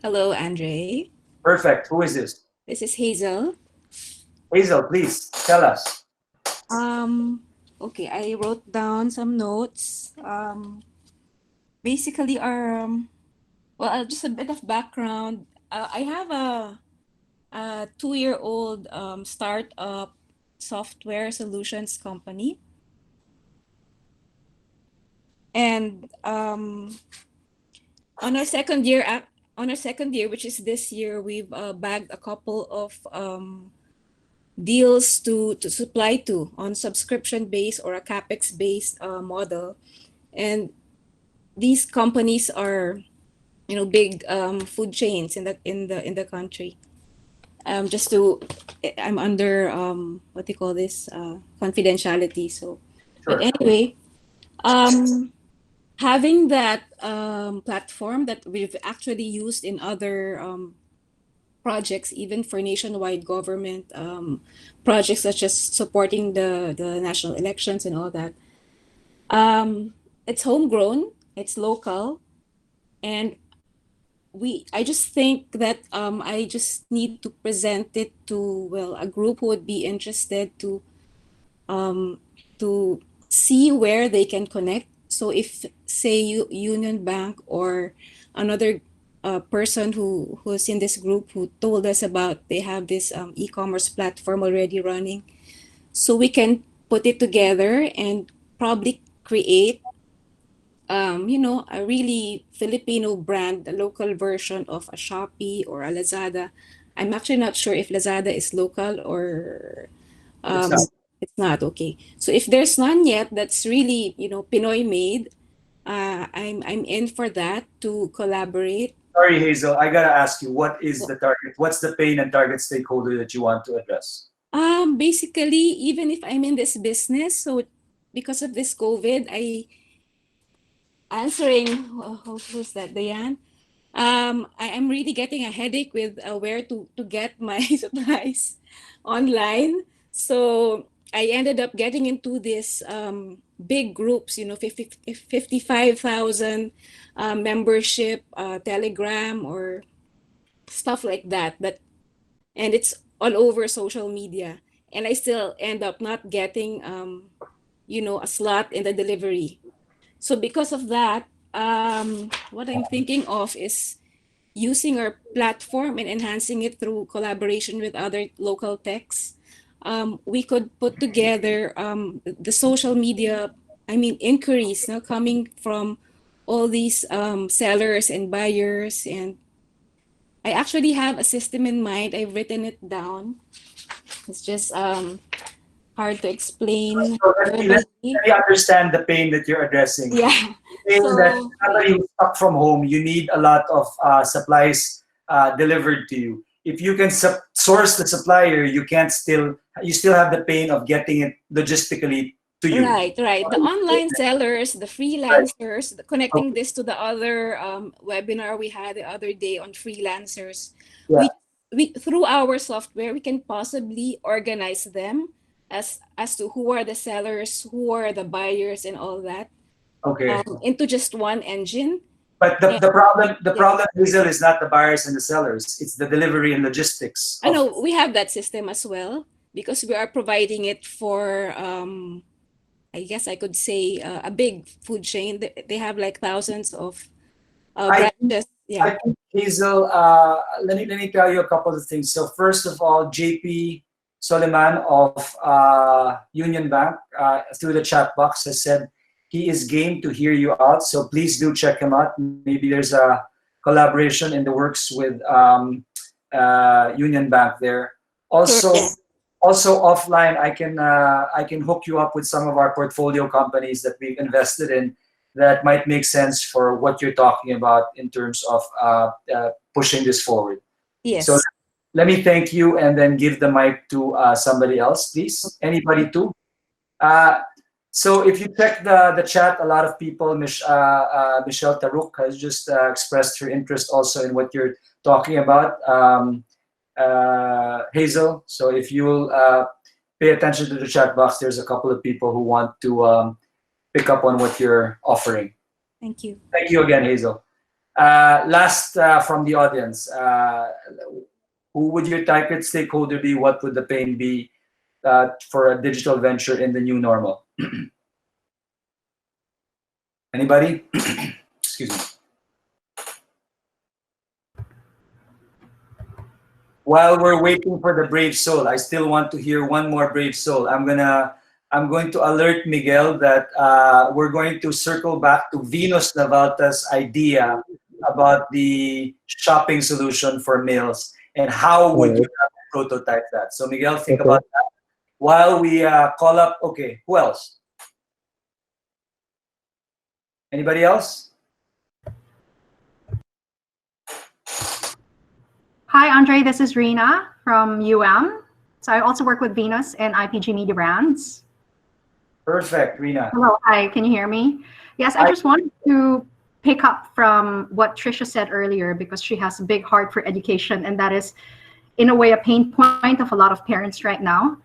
Hello, Andre. Perfect. Who is this? This is Hazel. Hazel, please tell us. Okay, I wrote down some notes. Basically, just a bit of background. I have a 2-year-old startup software solutions company, and on our second year, which is this year, we've bagged a couple of deals to supply to on subscription-based or a capex-based model, and these companies are, big food chains in the country. I'm under what do you call this, confidentiality. So, Sure. But anyway, having that platform that we've actually used in other projects, even for nationwide government projects such as supporting the national elections and all that. It's homegrown, it's local, and I just think that I just need to present it to a group who would be interested to see where they can connect. So if, say, Union Bank or another person who's in this group who told us about they have this e-commerce platform already running. So we can put it together and probably create a really Filipino brand, a local version of a Shopee or a Lazada. I'm actually not sure if Lazada is local or It's not. it's not. Okay. So if there's none yet, that's really Pinoy made. I'm in for that to collaborate. Sorry, Hazel, I gotta ask you, what is the target? What's the pain and target stakeholder that you want to address? Basically, even if I'm in this business, so because of this COVID, who's that, Diane? I'm really getting a headache with where to get my supplies online. So I ended up getting into this big groups, 55,000 membership, Telegram or stuff like that. And it's all over social media. And I still end up not getting, a slot in the delivery. So because of that, what I'm thinking of is using our platform and enhancing it through collaboration with other local techs. We could put together the social media, inquiries coming from all these sellers and buyers. And I actually have a system in mind. I've written it down. It's just hard to explain. So let me understand the pain that you're addressing. Yeah. Pain that somebody who's stuck from home, you need a lot of supplies delivered to you. If you can source the supplier, you still have the pain of getting it logistically to you. Right. The online sellers, the freelancers, connecting this to the other webinar we had the other day on freelancers. Yeah. We through our software, we can possibly organize them as to who are the sellers, who are the buyers, and all that. Okay. Into just one engine. But the problem, Hazel, is not the buyers and the sellers. It's the delivery and logistics. I know we have that system as well because we are providing it for, I guess I could say, a big food chain. They have like thousands of branches. I think, Hazel, let me tell you a couple of things. So first of all, JP Soliman of Union Bank through the chat box has said he is game to hear you out. So please do check him out. Maybe there's a collaboration in the works with Union Bank there. Also offline, I can hook you up with some of our portfolio companies that we've invested in that might make sense for what you're talking about in terms of pushing this forward. Yes. So let me thank you and then give the mic to somebody else, please. Anybody too? So if you check the chat, a lot of people, Michelle Taruk has just expressed her interest also in what you're talking about, Hazel. So if you'll pay attention to the chat box, there's a couple of people who want to pick up on what you're offering. Thank you. Thank you again, Hazel. Last from the audience, who would your target stakeholder be? What would the pain be for a digital venture in the new normal? Anybody? Excuse me. While we're waiting for the brave soul, I still want to hear one more brave soul. I'm going to alert Miguel that we're going to circle back to Venus Navalta's idea about the shopping solution for meals and how would you prototype that. So Miguel, think about that. While we call up, okay, who else? Anybody else? Hi, Andre. This is Rina from UM. So I also work with Venus and IPG Media Brands. Perfect, Rina. Hello. Hi. Can you hear me? Yes, I just wanted to pick up from what Trisha said earlier because she has a big heart for education, and that is, in a way, a pain point of a lot of parents right now.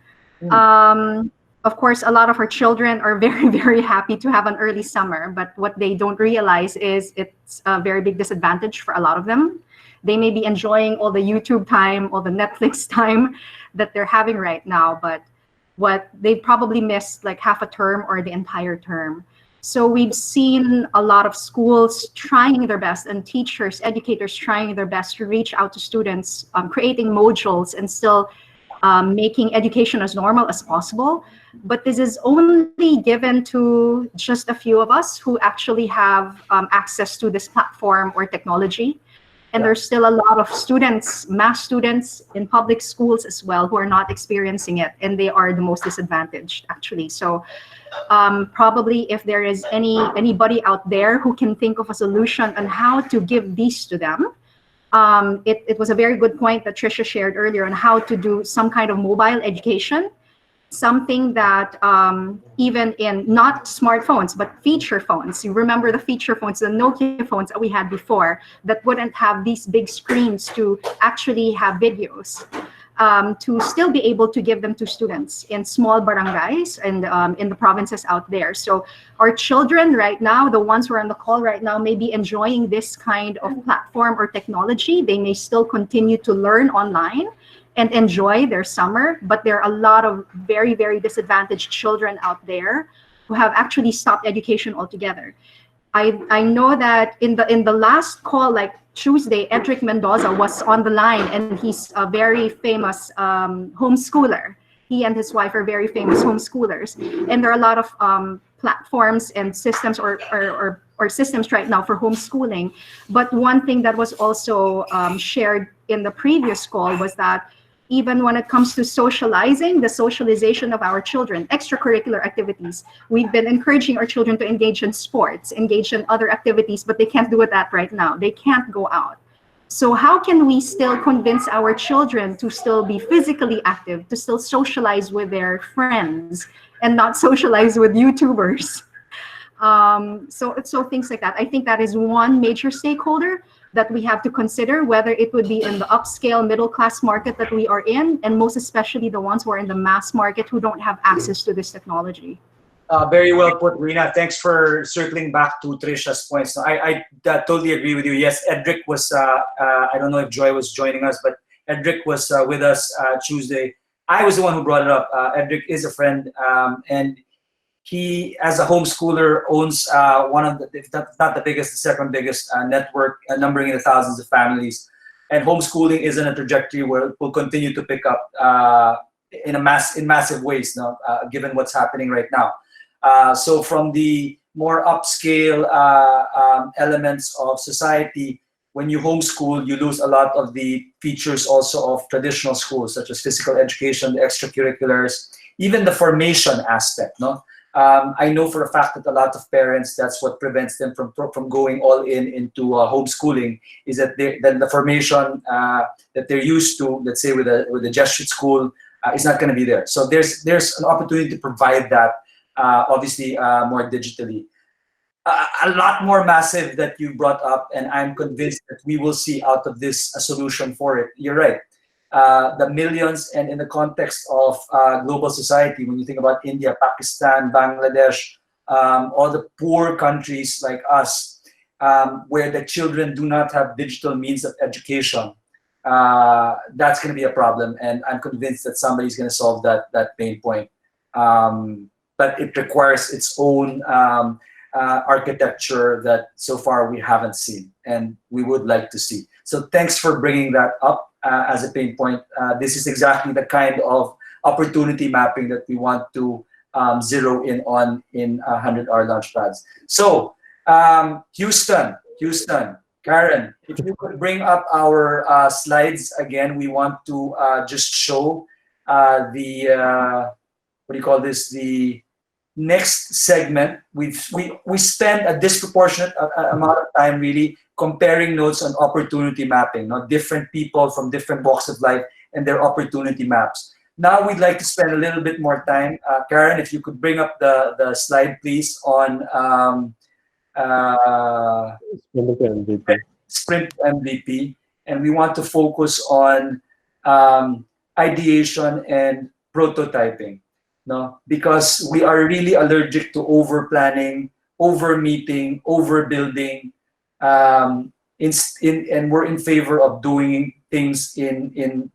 Of course, a lot of our children are very, very happy to have an early summer, but what they don't realize is it's a very big disadvantage for a lot of them. They may be enjoying all the YouTube time, all the Netflix time that they're having right now, but what they probably missed like half a term or the entire term. So we've seen a lot of schools trying their best, and teachers, educators trying their best to reach out to students, creating modules and still making education as normal as possible. But this is only given to just a few of us who actually have access to this platform or technology. And there's still a lot of students, mass students in public schools as well, who are not experiencing it, and they are the most disadvantaged, actually. So probably if there is anybody out there who can think of a solution on how to give these to them, it was a very good point that Trisha shared earlier on how to do some kind of mobile education, something that even in not smartphones, but feature phones. You remember the feature phones, the Nokia phones that we had before that wouldn't have these big screens to actually have videos, to still be able to give them to students in small barangays and in the provinces out there. So our children right now, the ones who are on the call right now, may be enjoying this kind of platform or technology. They may still continue to learn online and enjoy their summer, but there are a lot of very, very disadvantaged children out there who have actually stopped education altogether. I know that in the last call, like Tuesday, Edric Mendoza was on the line, and he's a very famous homeschooler. He and his wife are very famous homeschoolers, and there are a lot of platforms and systems or systems right now for homeschooling. But one thing that was also shared in the previous call was that even when it comes to socializing, the socialization of our children, extracurricular activities, we've been encouraging our children to engage in sports, engage in other activities, but they can't do that right now. They can't go out. So how can we still convince our children to still be physically active, to still socialize with their friends and not socialize with YouTubers? So things like that. I think that is one major stakeholder that we have to consider, whether it would be in the upscale middle class market that we are in, and most especially the ones who are in the mass market who don't have access to this technology. Very well put, Rina. Thanks for circling back to Trisha's points. I totally agree with you. Yes, Edric was, I don't know if Joy was joining us, but Edric was with us Tuesday. I was the one who brought it up. Edric is a friend, and he, as a homeschooler, owns one of the, if not the biggest, the second biggest network, numbering in the thousands of families. And homeschooling is in a trajectory where it will continue to pick up in massive ways now, given what's happening right now. So from the more upscale elements of society, when you homeschool, you lose a lot of the features also of traditional schools, such as physical education, the extracurriculars, even the formation aspect. No, I know for a fact that a lot of parents, that's what prevents them from going all into homeschooling, is that the formation that they're used to, let's say with a Jesuit school, is not going to be there. So there's an opportunity to provide that, obviously more digitally. A lot more massive that you brought up, and I'm convinced that we will see out of this a solution for it. You're right. The millions, and in the context of global society, when you think about India, Pakistan, Bangladesh, all the poor countries like us, where the children do not have digital means of education, that's going to be a problem, and I'm convinced that somebody's going to solve that pain point. But it requires its own architecture that so far we haven't seen, and we would like to see. So thanks for bringing that up as a pain point. This is exactly the kind of opportunity mapping that we want to zero in on in 100-hour Launchpads. So Houston, Karen, if you could bring up our slides again. We want to just show the what do you call this? The next segment. We spend a disproportionate amount of time really comparing notes on opportunity mapping, different people from different walks of life and their opportunity maps. Now we'd like to spend a little bit more time. Karen, if you could bring up the slide, please, on Sprint MVP. And we want to focus on ideation and prototyping. Because we are really allergic to over-planning, over-meeting, overbuilding, and we're in favor of doing things in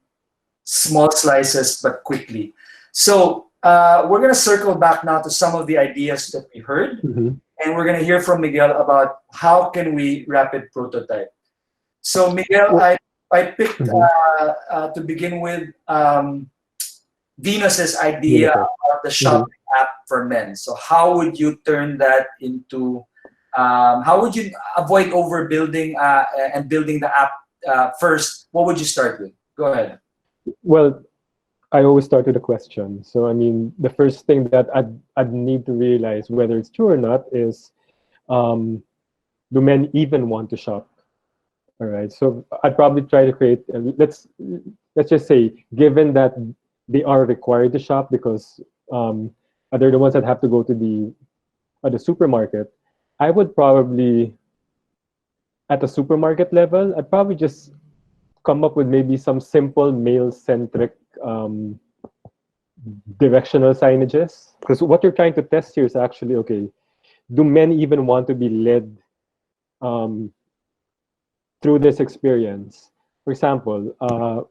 small slices but quickly. So we're going to circle back now to some of the ideas that we heard, and we're going to hear from Miguel about how can we rapid prototype. So Miguel, I picked to begin with Venus's idea about the shopping app for men. So how would you turn that into, how would you avoid overbuilding and building the app first? What would you start with? Go ahead. Well, I always start with a question. So, I mean, the first thing that I'd need to realize whether it's true or not is, do men even want to shop? All right. So I'd probably try to create, let's just say, given that they are required to shop because they're the ones that have to go to the supermarket, I would probably, at the supermarket level, I'd probably just come up with maybe some simple male-centric directional signages. Because what you're trying to test here is actually, okay, do men even want to be led through this experience? For example,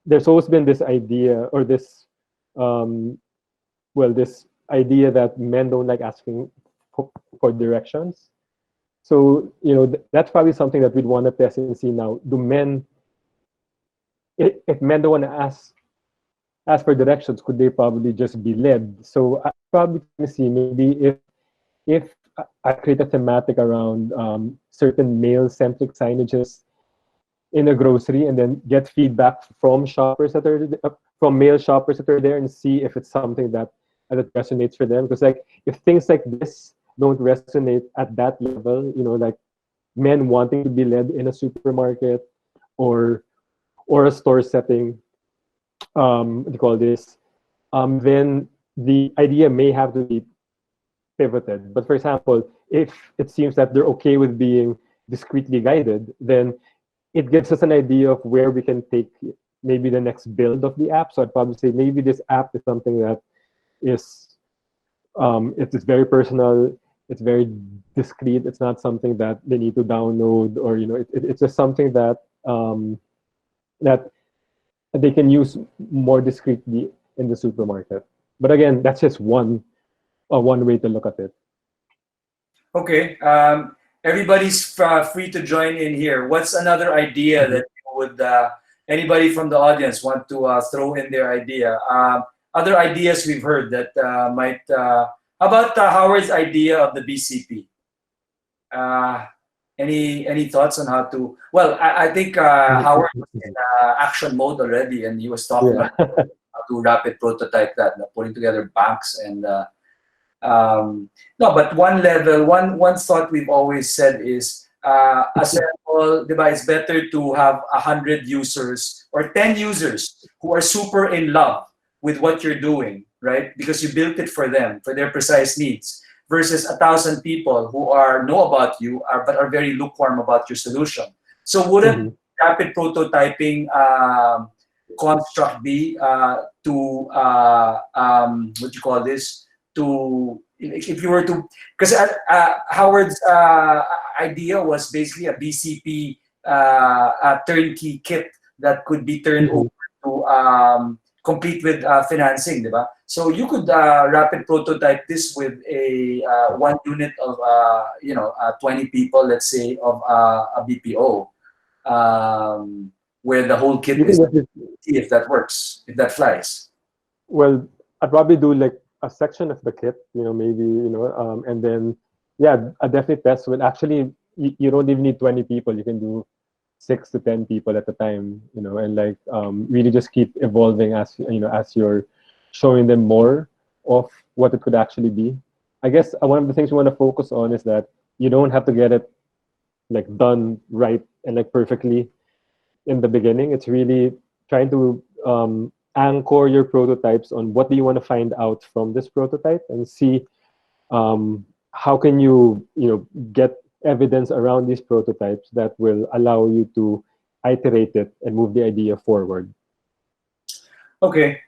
there's always been this idea or this, this idea that men don't like asking for directions. So, that's probably something that we'd want to test and see now. Do men, if men don't want to ask for directions, could they probably just be led? So I probably see maybe if I create a thematic around certain male-centric signages in a grocery, and then get feedback from shoppers that are from male shoppers that are there, and see if it's something that resonates for them. Because like if things like this don't resonate at that level, like men wanting to be led in a supermarket or a store setting, what do you call this? Then the idea may have to be pivoted. But for example, if it seems that they're okay with being discreetly guided, then it gives us an idea of where we can take maybe the next build of the app. So I'd probably say maybe this app is something that is, it's very personal, it's very discreet, it's not something that they need to download, or it's just something that that they can use more discreetly in the supermarket. But again, that's just one way to look at it. Okay. Everybody's free to join in here. What's another idea that you would, anybody from the audience want to throw in their idea? Other ideas we've heard that might, how about Howard's idea of the BCP? Any thoughts on how to, well, I think Howard was in action mode already, and he was talking about how to rapid prototype that, putting together banks and, no, but one thought we've always said is assemble, it's better to have 100 users or 10 users who are super in love with what you're doing, right? Because you built it for them, for their precise needs, versus 1,000 people who know about you but are very lukewarm about your solution. So wouldn't rapid prototyping construct be to what do you call this? To, if you were to, because Howard's idea was basically a BCP a turnkey kit that could be turned over to complete with financing, diba? So you could rapid prototype this with a 1 unit of 20 people, let's say, of a BPO, where the whole kit is, see if that works, if that flies. Well, I'd probably do like a section of the kit, maybe, and then, yeah, I definitely test with, actually, you don't even need 20 people. You can do 6 to 10 people at a time, and like really just keep evolving as you're showing them more of what it could actually be. I guess one of the things you want to focus on is that you don't have to get it like done right and like perfectly in the beginning. It's really trying to anchor your prototypes on what do you want to find out from this prototype, and see how can you get evidence around these prototypes that will allow you to iterate it and move the idea forward. Okay.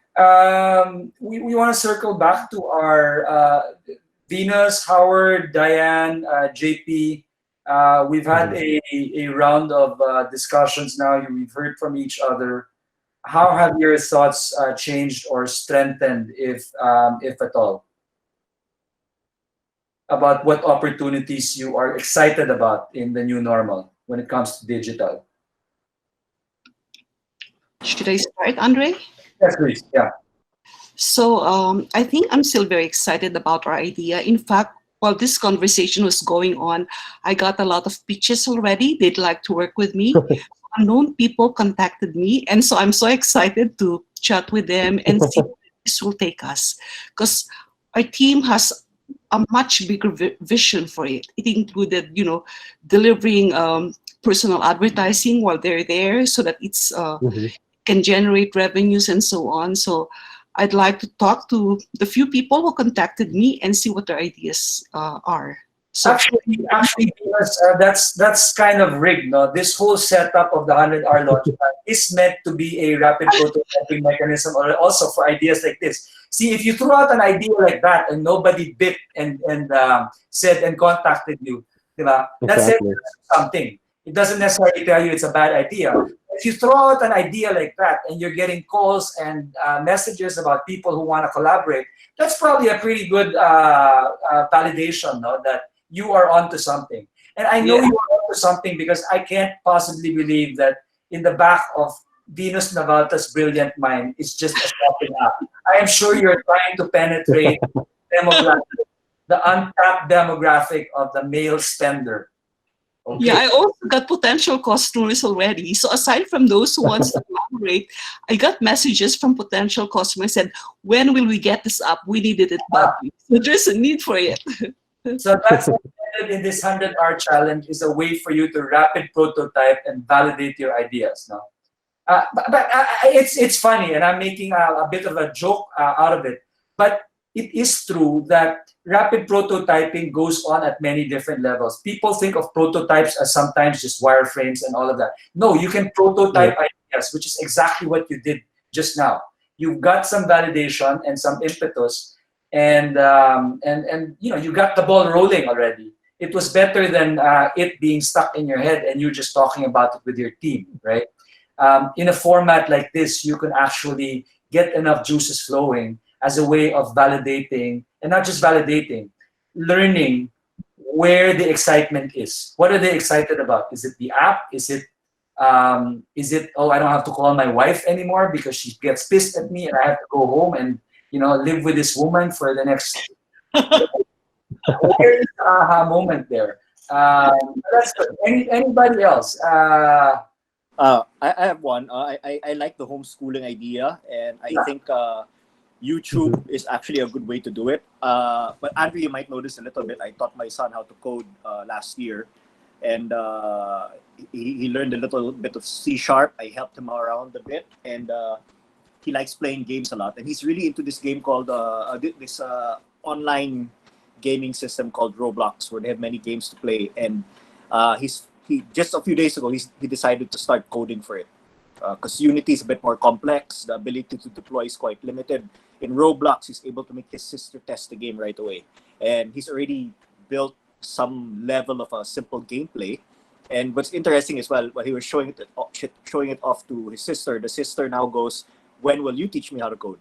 We want to circle back to our Venus, Howard, Diane, JP. We've had a round of discussions now. We've heard from each other. How have your thoughts changed or strengthened, if at all? about what opportunities you are excited about in the new normal when it comes to digital. Should I start, Andre? Yes, please. Yeah. So I think I'm still very excited about our idea. In fact, while this conversation was going on, I got a lot of pitches already. They'd like to work with me. Unknown people contacted me, and so I'm so excited to chat with them and see where this will take us. Because our team has a much bigger vision for it. It included, delivering personal advertising while they're there, so that it's can generate revenues and so on. So I'd like to talk to the few people who contacted me and see what their ideas are. So Actually, because, that's kind of rigged. No, this whole setup of the 100-hour launch plan is meant to be a rapid prototyping mechanism, or also for ideas like this. See, if you throw out an idea like that and nobody bit and said and contacted you, diba? That's Exactly. something. It doesn't necessarily tell you it's a bad idea. If you throw out an idea like that and you're getting calls and messages about people who want to collaborate, that's probably a pretty good validation, no, that you are onto something. And I know you are onto something because I can't possibly believe that in the back of Venus Navalta's brilliant mind is just a shopping app. I am sure you're trying to penetrate the untapped demographic of the male spender. Okay. yeah, I also got potential customers already. So aside from those who wants to collaborate, I got messages from potential customers said, when will we get this up? We needed it badly. So there's a need for it. So that's intended in this 100-hour challenge is a way for you to rapid prototype and validate your ideas. No, but it's funny, and I'm making a bit of a joke out of it. But it is true that rapid prototyping goes on at many different levels. People think of prototypes as sometimes just wireframes and all of that. No, you can prototype ideas, which is exactly what you did just now. You've got some validation and some impetus, and you got the ball rolling already. It was better than it being stuck in your head and you just talking about it with your team, right? In a format like this, you can actually get enough juices flowing as a way of validating, and not just validating, learning where the excitement is. What are they excited about? Is it the app? Is it, oh, I don't have to call my wife anymore because she gets pissed at me and I have to go home and, live with this woman for the next... Where is the aha moment there? That's good. Anybody else? I have one. I like the homeschooling idea, and I think YouTube is actually a good way to do it. But Andrew, you might notice a little bit. I taught my son how to code last year, and he learned a little bit of C#. I helped him around a bit, and he likes playing games a lot. And he's really into this game called this online gaming system called Roblox, where they have many games to play. And he just a few days ago he decided to start coding for it. Because Unity is a bit more complex, the ability to deploy is quite limited. In Roblox, he's able to make his sister test the game right away. And he's already built some level of a simple gameplay. And what's interesting as well, when he was showing it off to his sister, the sister now goes, when will you teach me how to code?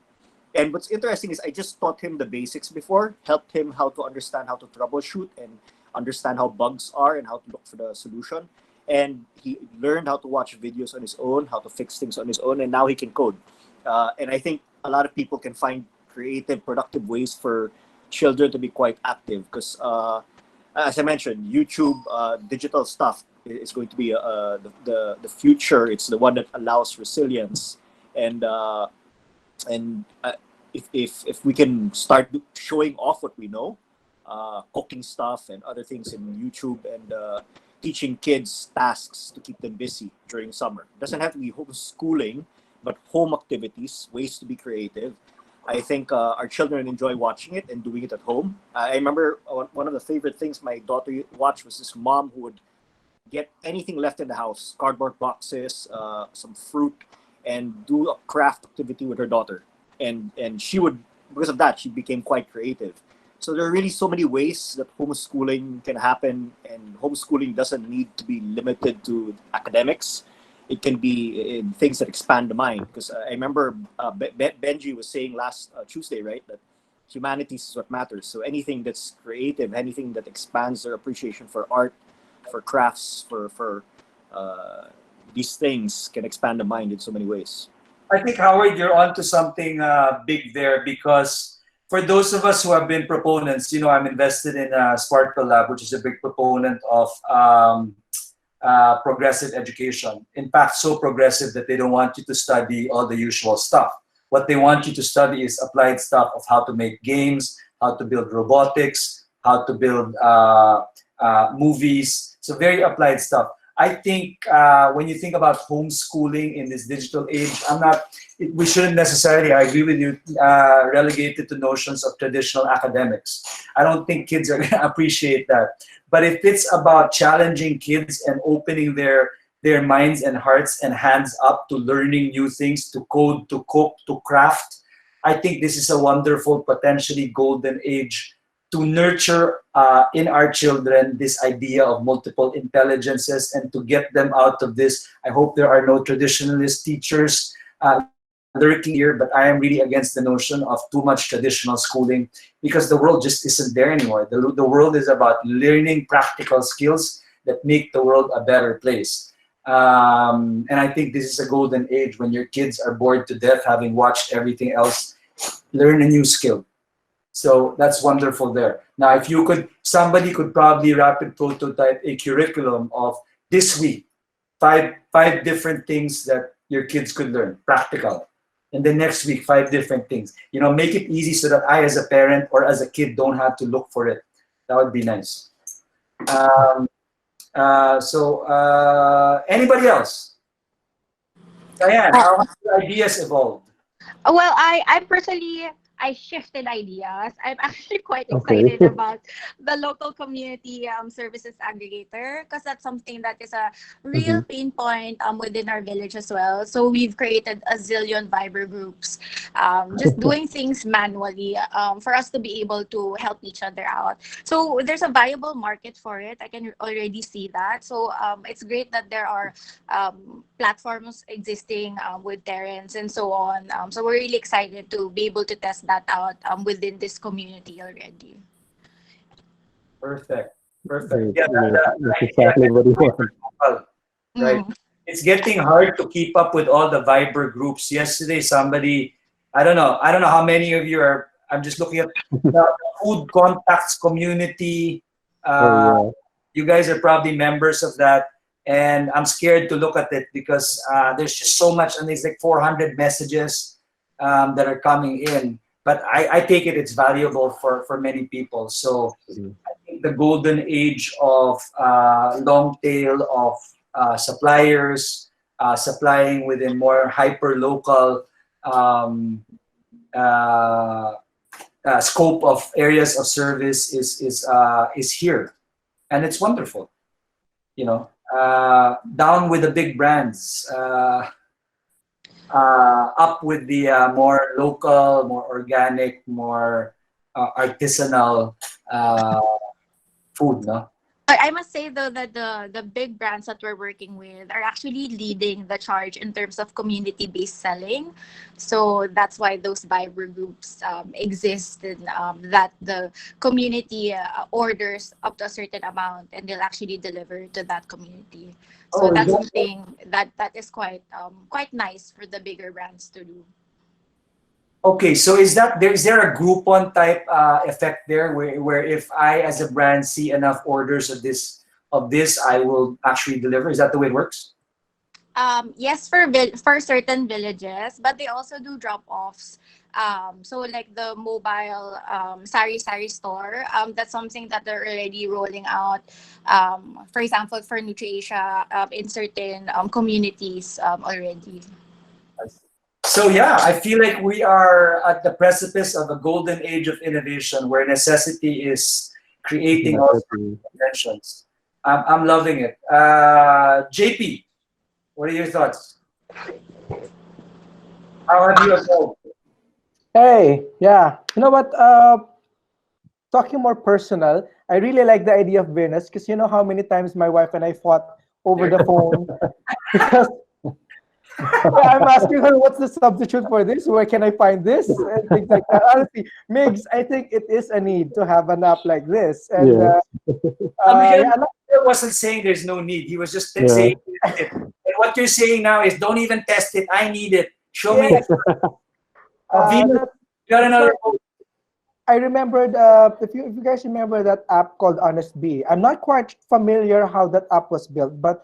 And what's interesting is I just taught him the basics before, helped him how to understand how to troubleshoot and understand how bugs are and how to look for the solution. And he learned how to watch videos on his own, how to fix things on his own, and now he can code. And I think a lot of people can find creative, productive ways for children to be quite active because, as I mentioned, YouTube, digital stuff is going to be the future. It's the one that allows resilience. And if we can start showing off what we know, cooking stuff and other things in YouTube and teaching kids tasks to keep them busy during summer. It doesn't have to be homeschooling, but home activities, ways to be creative. I think our children enjoy watching it and doing it at home. I remember one of the favorite things my daughter watched was this mom who would get anything left in the house, cardboard boxes, some fruit, and do a craft activity with her daughter. And she would, because of that, she became quite creative. So there are really so many ways that homeschooling can happen, and homeschooling doesn't need to be limited to academics. It can be in things that expand the mind. Because I remember Benji was saying last Tuesday, right, that humanities is what matters. So anything that's creative, anything that expands their appreciation for art, for crafts, for these things can expand the mind in so many ways. I think, Howard, you're onto something big there, because for those of us who have been proponents, I'm invested in Sparkle Lab, which is a big proponent of progressive education. In fact, so progressive that they don't want you to study all the usual stuff. What they want you to study is applied stuff of how to make games, how to build robotics, how to build movies. So very applied stuff. I think when you think about homeschooling in this digital age, we shouldn't necessarily, I agree with you, relegate it to notions of traditional academics. I don't think kids are going to appreciate that. But if it's about challenging kids and opening their minds and hearts and hands up to learning new things, to code, to cook, to craft, I think this is a wonderful, potentially golden age to nurture in our children this idea of multiple intelligences, and to get them out of this. I hope there are no traditionalist teachers lurking here, but I am really against the notion of too much traditional schooling, because the world just isn't there anymore. The world is about learning practical skills that make the world a better place. And I think this is a golden age when your kids are bored to death having watched everything else. Learn a new skill. So that's wonderful there. Now, if you could, somebody could probably rapid prototype a curriculum of this week, five different things that your kids could learn, practical. And then next week, 5 different things. Make it easy so that I, as a parent or as a kid, don't have to look for it. That would be nice. Anybody else? Diane, how have your ideas evolved? Well, I personally, I shifted ideas. I'm actually quite excited about the local community services aggregator, because that's something that is a real pain point within our village as well. So we've created a zillion Viber groups, just doing things manually for us to be able to help each other out. So there's a viable market for it. I can already see that. So it's great that there are platforms existing with Terrence and so on. So we're really excited to be able to test that out within this community already. Perfect. Yeah, that's exactly what we want. Right. It's getting hard to keep up with all the Viber groups. Yesterday, somebody, I don't know how many of you are, I'm just looking at the food contacts community. You guys are probably members of that. And I'm scared to look at it because there's just so much, and there's like 400 messages that are coming in. But I take it's valuable for many people. So I think the golden age of long tail of suppliers, supplying within more hyper-local scope of areas of service is here. And it's wonderful. Down with the big brands. Up with the more local, more organic, more artisanal food, no? I must say though that the big brands that we're working with are actually leading the charge in terms of community-based selling. So that's why those Viber groups exist, and that the community orders up to a certain amount and they'll actually deliver to that community. So that's something that is quite nice for the bigger brands to do. Okay, so is there a Groupon type effect there where if I as a brand see enough orders of this I will actually deliver? Is that the way it works? Yes, for certain villages, but they also do drop-offs. So like the mobile sari store, that's something that they're already rolling out. For example, for NutriAsia in certain communities already. So yeah, I feel like we are at the precipice of a golden age of innovation where necessity is creating all inventions. I'm loving it. JP, what are your thoughts? How have you evolved? Hey, yeah. You know what? Talking more personal, I really like the idea of Venus, because you know how many times my wife and I fought over the phone I'm asking her what's the substitute for this, where can I find this, and things like that. Honestly, Migs, I think it is a need to have an app like this. And Yes. Miguel yeah, wasn't saying there's no need. He was just Yeah. saying test it. And what you're saying now is don't even test it. I need it. Show me. yes, Venus, that- you got another vote. I remembered, if you guys remember that app called Honest Bee. I'm not quite familiar how that app was built, but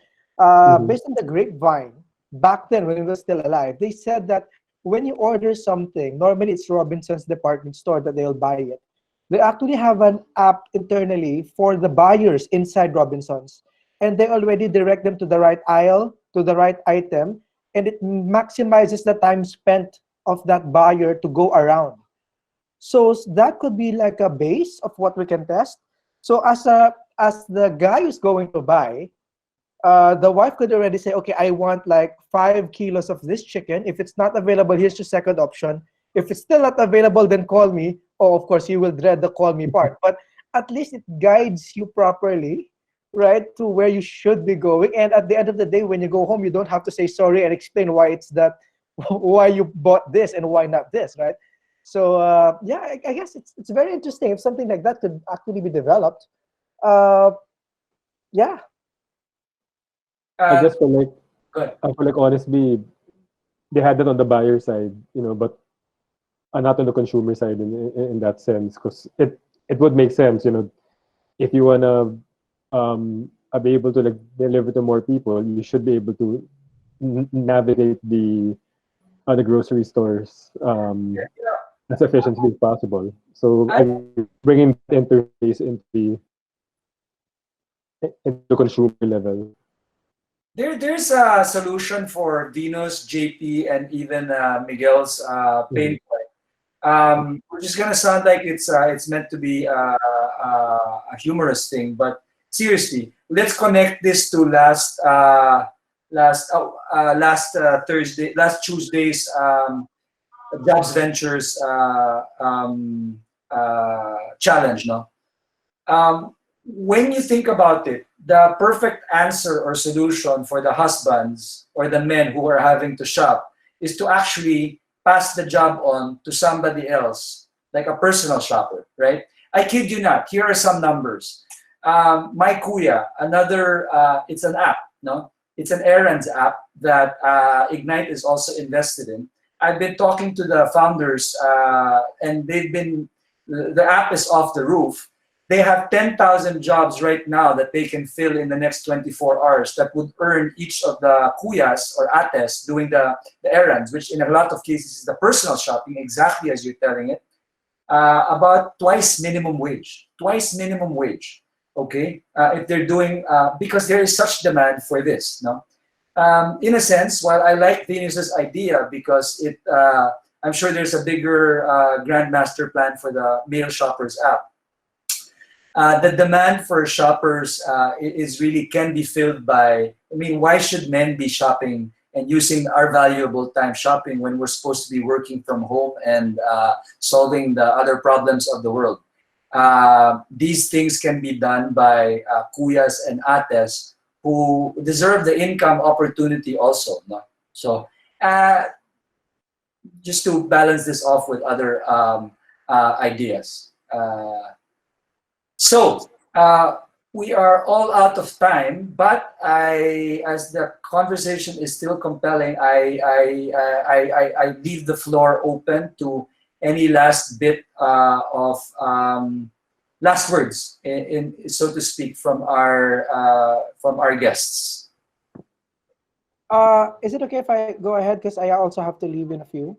based on the grapevine, back then when it was still alive, they said that when you order something, normally it's Robinson's department store that they'll buy it. They actually have an app internally for the buyers inside Robinson's, and they already direct them to the right aisle, to the right item, and it maximizes the time spent of that buyer to go around. So that could be like a base of what we can test. So as the guy who's going to buy, the wife could already say, okay, I want like 5 kilos of this chicken. If it's not available, here's your second option. If it's still not available, then call me. Oh, of course, you will dread the call me part. But at least it guides you properly, right, to where you should be going. And at the end of the day, when you go home, you don't have to say sorry and explain why it's that, why you bought this and why not this, right? So yeah, I guess it's very interesting if something like that could actually be developed. Yeah. I just feel like Good. I feel like honestly, they had that on the buyer side, but not on the consumer side in that sense, because it would make sense, if you wanna be able to like deliver to more people, you should be able to navigate the grocery stores as efficiently as possible. So bringing the interface into the consumer level. There's a solution for Venus, JP, and even Miguel's pain point. Which is gonna sound like it's meant to be a humorous thing, but seriously, let's connect this to last Tuesday's Jobs Ventures challenge. No, when you think about it, the perfect answer or solution for the husbands or the men who are having to shop is to actually pass the job on to somebody else, like a personal shopper, right? I kid you not. Here are some numbers. My Kuya, it's an app, no? It's an errands app that Ignite is also invested in. I've been talking to the founders, and the app is off the roof. They have 10,000 jobs right now that they can fill in the next 24 hours that would earn each of the kuyas or ates doing the errands, which in a lot of cases is the personal shopping, exactly as you're telling it, about twice minimum wage. Twice minimum wage, okay? If they're doing, because there is such demand for this, no? In a sense, while I like Venus's idea because I'm sure there's a bigger grandmaster plan for the male shoppers app. The demand for shoppers can be filled by, why should men be shopping and using our valuable time shopping when we're supposed to be working from home and solving the other problems of the world? These things can be done by kuyas and ates who deserve the income opportunity also. No? So just to balance this off with other ideas. So we are all out of time, but as the conversation is still compelling, I leave the floor open to any last bit of last words, so to speak, from our guests. Is it okay if I go ahead, because I also have to leave in a few?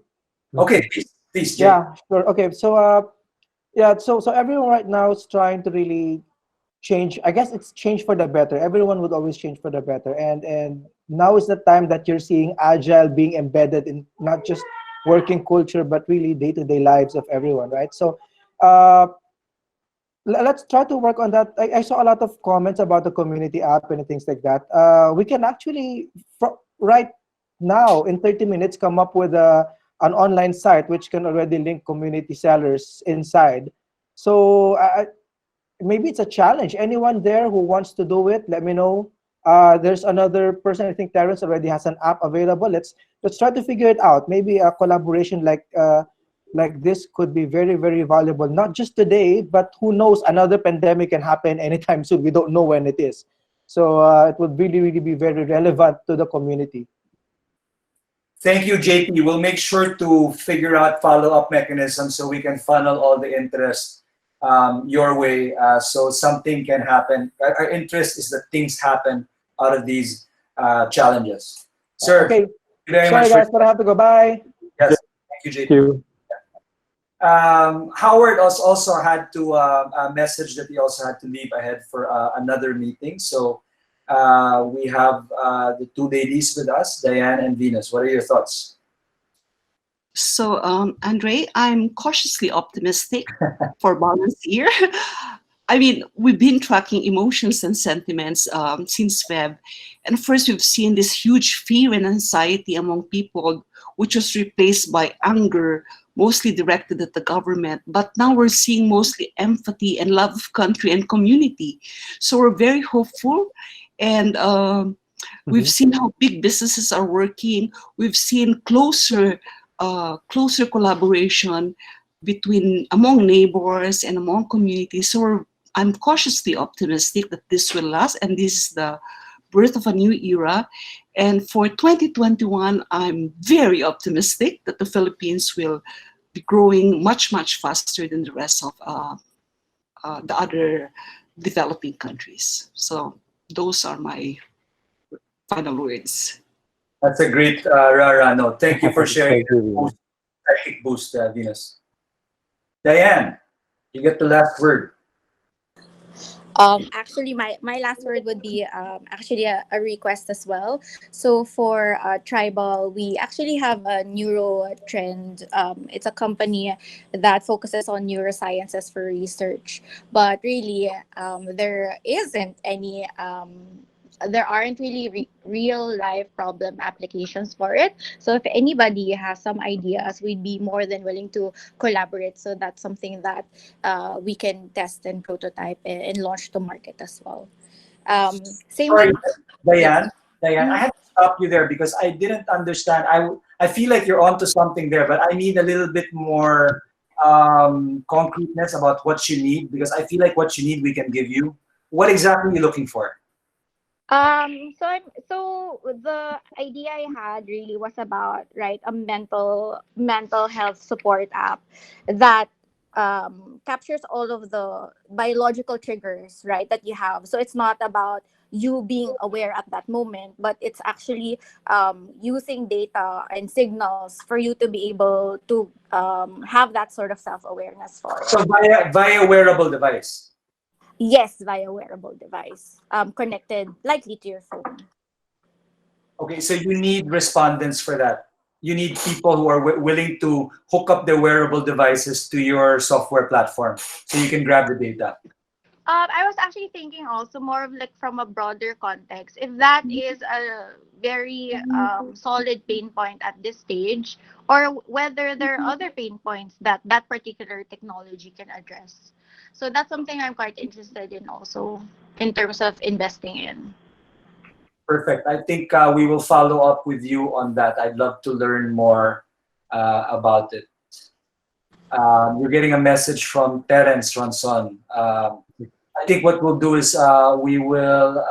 Okay, please, Jay. Yeah, sure. Okay, so yeah, so everyone right now is trying to really change. I guess it's change for the better. Everyone would always change for the better, and now is the time that you're seeing agile being embedded in not just working culture but really day-to-day lives of everyone, right? So let's try to work on that. I saw a lot of comments about the community app and things like that. We can actually right now in 30 minutes come up with an online site which can already link community sellers inside. So maybe it's a challenge. Anyone there who wants to do it, let me know. There's another person, I think Terrence already has an app available. Let's try to figure it out. Maybe a collaboration like this could be very, very valuable, not just today, but who knows, another pandemic can happen anytime soon. We don't know when it is. So it would really, really be very relevant to the community. Thank you, JP. We'll make sure to figure out follow-up mechanisms so we can funnel all the interest your way, so something can happen. Our interest is that things happen out of these challenges. Sir, Okay. thank you very Sorry much. guys, but I have to go. Bye. Yes, thank you, JP. Thank you. Howard also had to message that he also had to leave ahead for another meeting. So we have the two ladies with us, Diane and Venus. What are your thoughts? So, Andre, I'm cautiously optimistic for balance here. I mean, we've been tracking emotions and sentiments since Feb. And first, we've seen this huge fear and anxiety among people, which was replaced by anger, mostly directed at the government. But now we're seeing mostly empathy and love of country and community. So we're very hopeful. And we've seen how big businesses are working. We've seen closer collaboration among neighbors and among communities. So I'm cautiously optimistic that this will last, and this is the birth of a new era. And for 2021, I'm very optimistic that the Philippines will be growing much, much faster than the rest of the other developing countries. So those are my final words. That's a great note. Thank you for sharing Thank you. the boost, Venus. Diane, you get the last word. Actually, my last word would be actually a request as well. So for Tribal, we actually have a NeuroTrend. It's a company that focuses on neurosciences for research, but really there aren't really real life problem applications for it. So if anybody has some ideas, we'd be more than willing to collaborate. So that's something that we can test and prototype and launch to market as well. Same Sorry, with Diane, I had to stop you there because I didn't understand. I feel like you're onto something there, but I need a little bit more concreteness about what you need, because I feel like what you need we can give you. What exactly are you looking for? So the idea I had really was about a mental health support app that captures all of the biological triggers, right, that you have. So it's not about you being aware at that moment, but it's actually using data and signals for you to be able to have that sort of self-awareness for it. So via wearable device. Yes, via wearable device, connected likely to your phone. Okay, so you need respondents for that. You need people who are willing to hook up their wearable devices to your software platform so you can grab the data. I was actually thinking also more of from a broader context. If that is a very solid pain point at this stage, or whether there are other pain points that particular technology can address. So that's something I'm quite interested in also in terms of investing in. Perfect. I think we will follow up with you on that. I'd love to learn more about it. You're getting a message from Terence Ronson. I think what we'll do is we will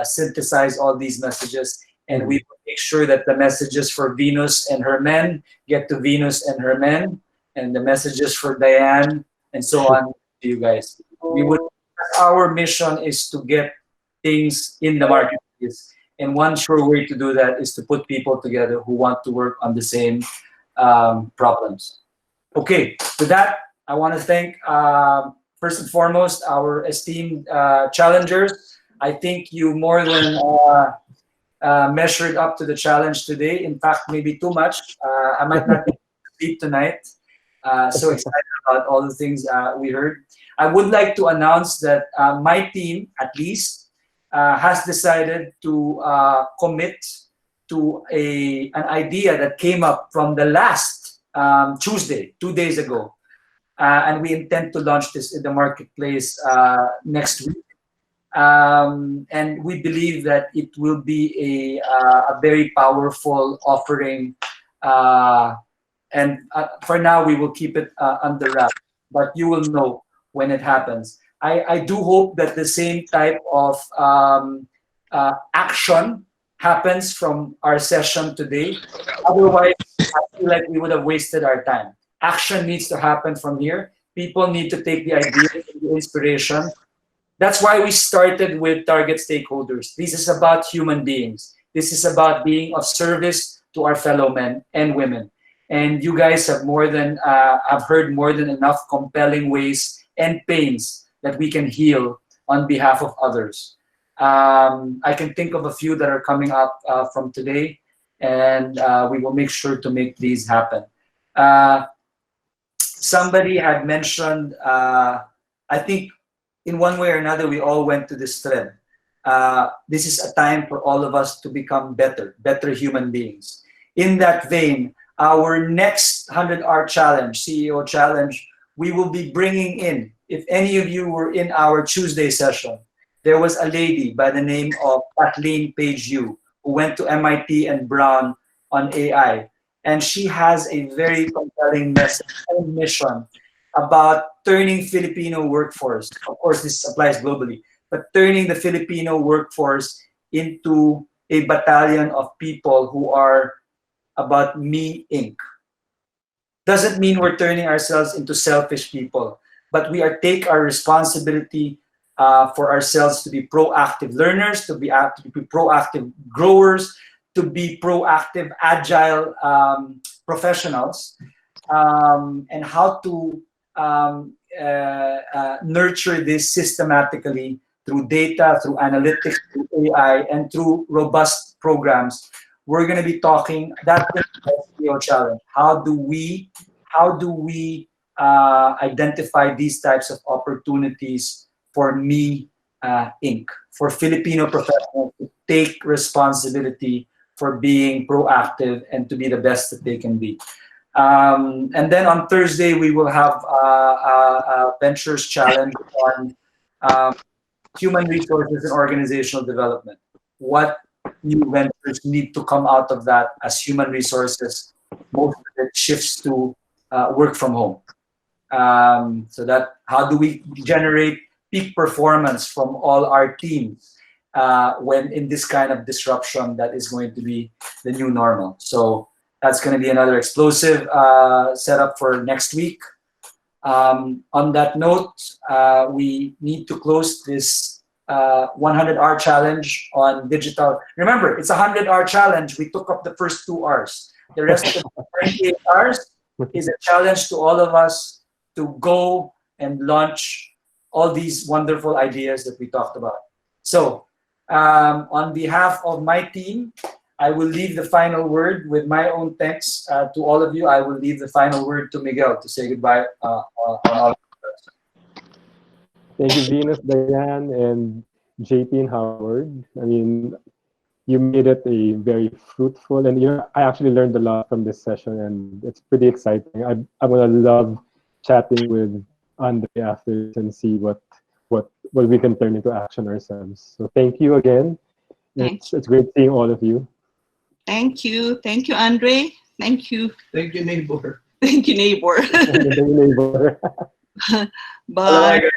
synthesize all these messages, and we will make sure that the messages for Venus and her men get to Venus and her men, and the messages for Diane and so on to you guys. Our mission is to get things in the marketplace, and one sure way to do that is to put people together who want to work on the same problems. Okay, with that, I want to thank first and foremost our esteemed challengers. I think you more than measured up to the challenge today. In fact, maybe too much. I might not be able to sleep tonight. So excited about all the things we heard. I would like to announce that my team, at least, has decided to commit to an idea that came up from the last Tuesday, 2 days ago. And we intend to launch this in the marketplace next week. And we believe that it will be a very powerful offering. And for now, we will keep it under wraps, but you will know when it happens. I do hope that the same type of action happens from our session today. Otherwise, I feel like we would have wasted our time. Action needs to happen from here. People need to take the idea and the inspiration. That's why we started with target stakeholders. This is about human beings. This is about being of service to our fellow men and women. And you guys have have heard more than enough compelling ways and pains that we can heal on behalf of others. I can think of a few that are coming up from today, and we will make sure to make these happen. Somebody had mentioned, I think in one way or another, we all went to this thread. This is a time for all of us to become better human beings. In that vein, our next 100-hour challenge, CEO challenge, we will be bringing in, if any of you were in our Tuesday session, there was a lady by the name of Kathleen Page Yu, who went to MIT and Brown on AI. And she has a very compelling message and mission about turning Filipino workforce. Of course, this applies globally, but turning the Filipino workforce into a battalion of people who are about me, Inc. Doesn't mean we're turning ourselves into selfish people, but we take our responsibility for ourselves to be proactive learners, to be proactive growers, to be proactive, agile professionals, and how to nurture this systematically through data, through analytics, through AI, and through robust programs. We're going to be talking that SEO challenge. How do we identify these types of opportunities for me, Inc., for Filipino professionals to take responsibility for being proactive and to be the best that they can be. And then on Thursday, we will have a Ventures Challenge on human resources and organizational development. What new ventures need to come out of that as human resources? Most of it shifts to work from home. So that how do we generate peak performance from all our teams when in this kind of disruption that is going to be the new normal? So that's going to be another explosive setup for next week. On that note, we need to close this 100-hour challenge on digital. Remember, it's a 100-hour challenge. We took up the first 2 hours. The rest of the 28 hours is a challenge to all of us to go and launch all these wonderful ideas that we talked about. So on behalf of my team, I will leave the final word with my own thanks to all of you. I will leave the final word to Miguel to say goodbye on all of us. Thank you, Venus, Diane, and JP and Howard. I mean, you made it a very fruitful, and I actually learned a lot from this session, and it's pretty exciting. I'm gonna love chatting with Andre after and see what we can turn into action ourselves. So thank you again. It's great seeing all of you. Thank you, Andre. Thank you. Thank you, neighbor. Thank you, neighbor. Thank you, neighbor. Bye.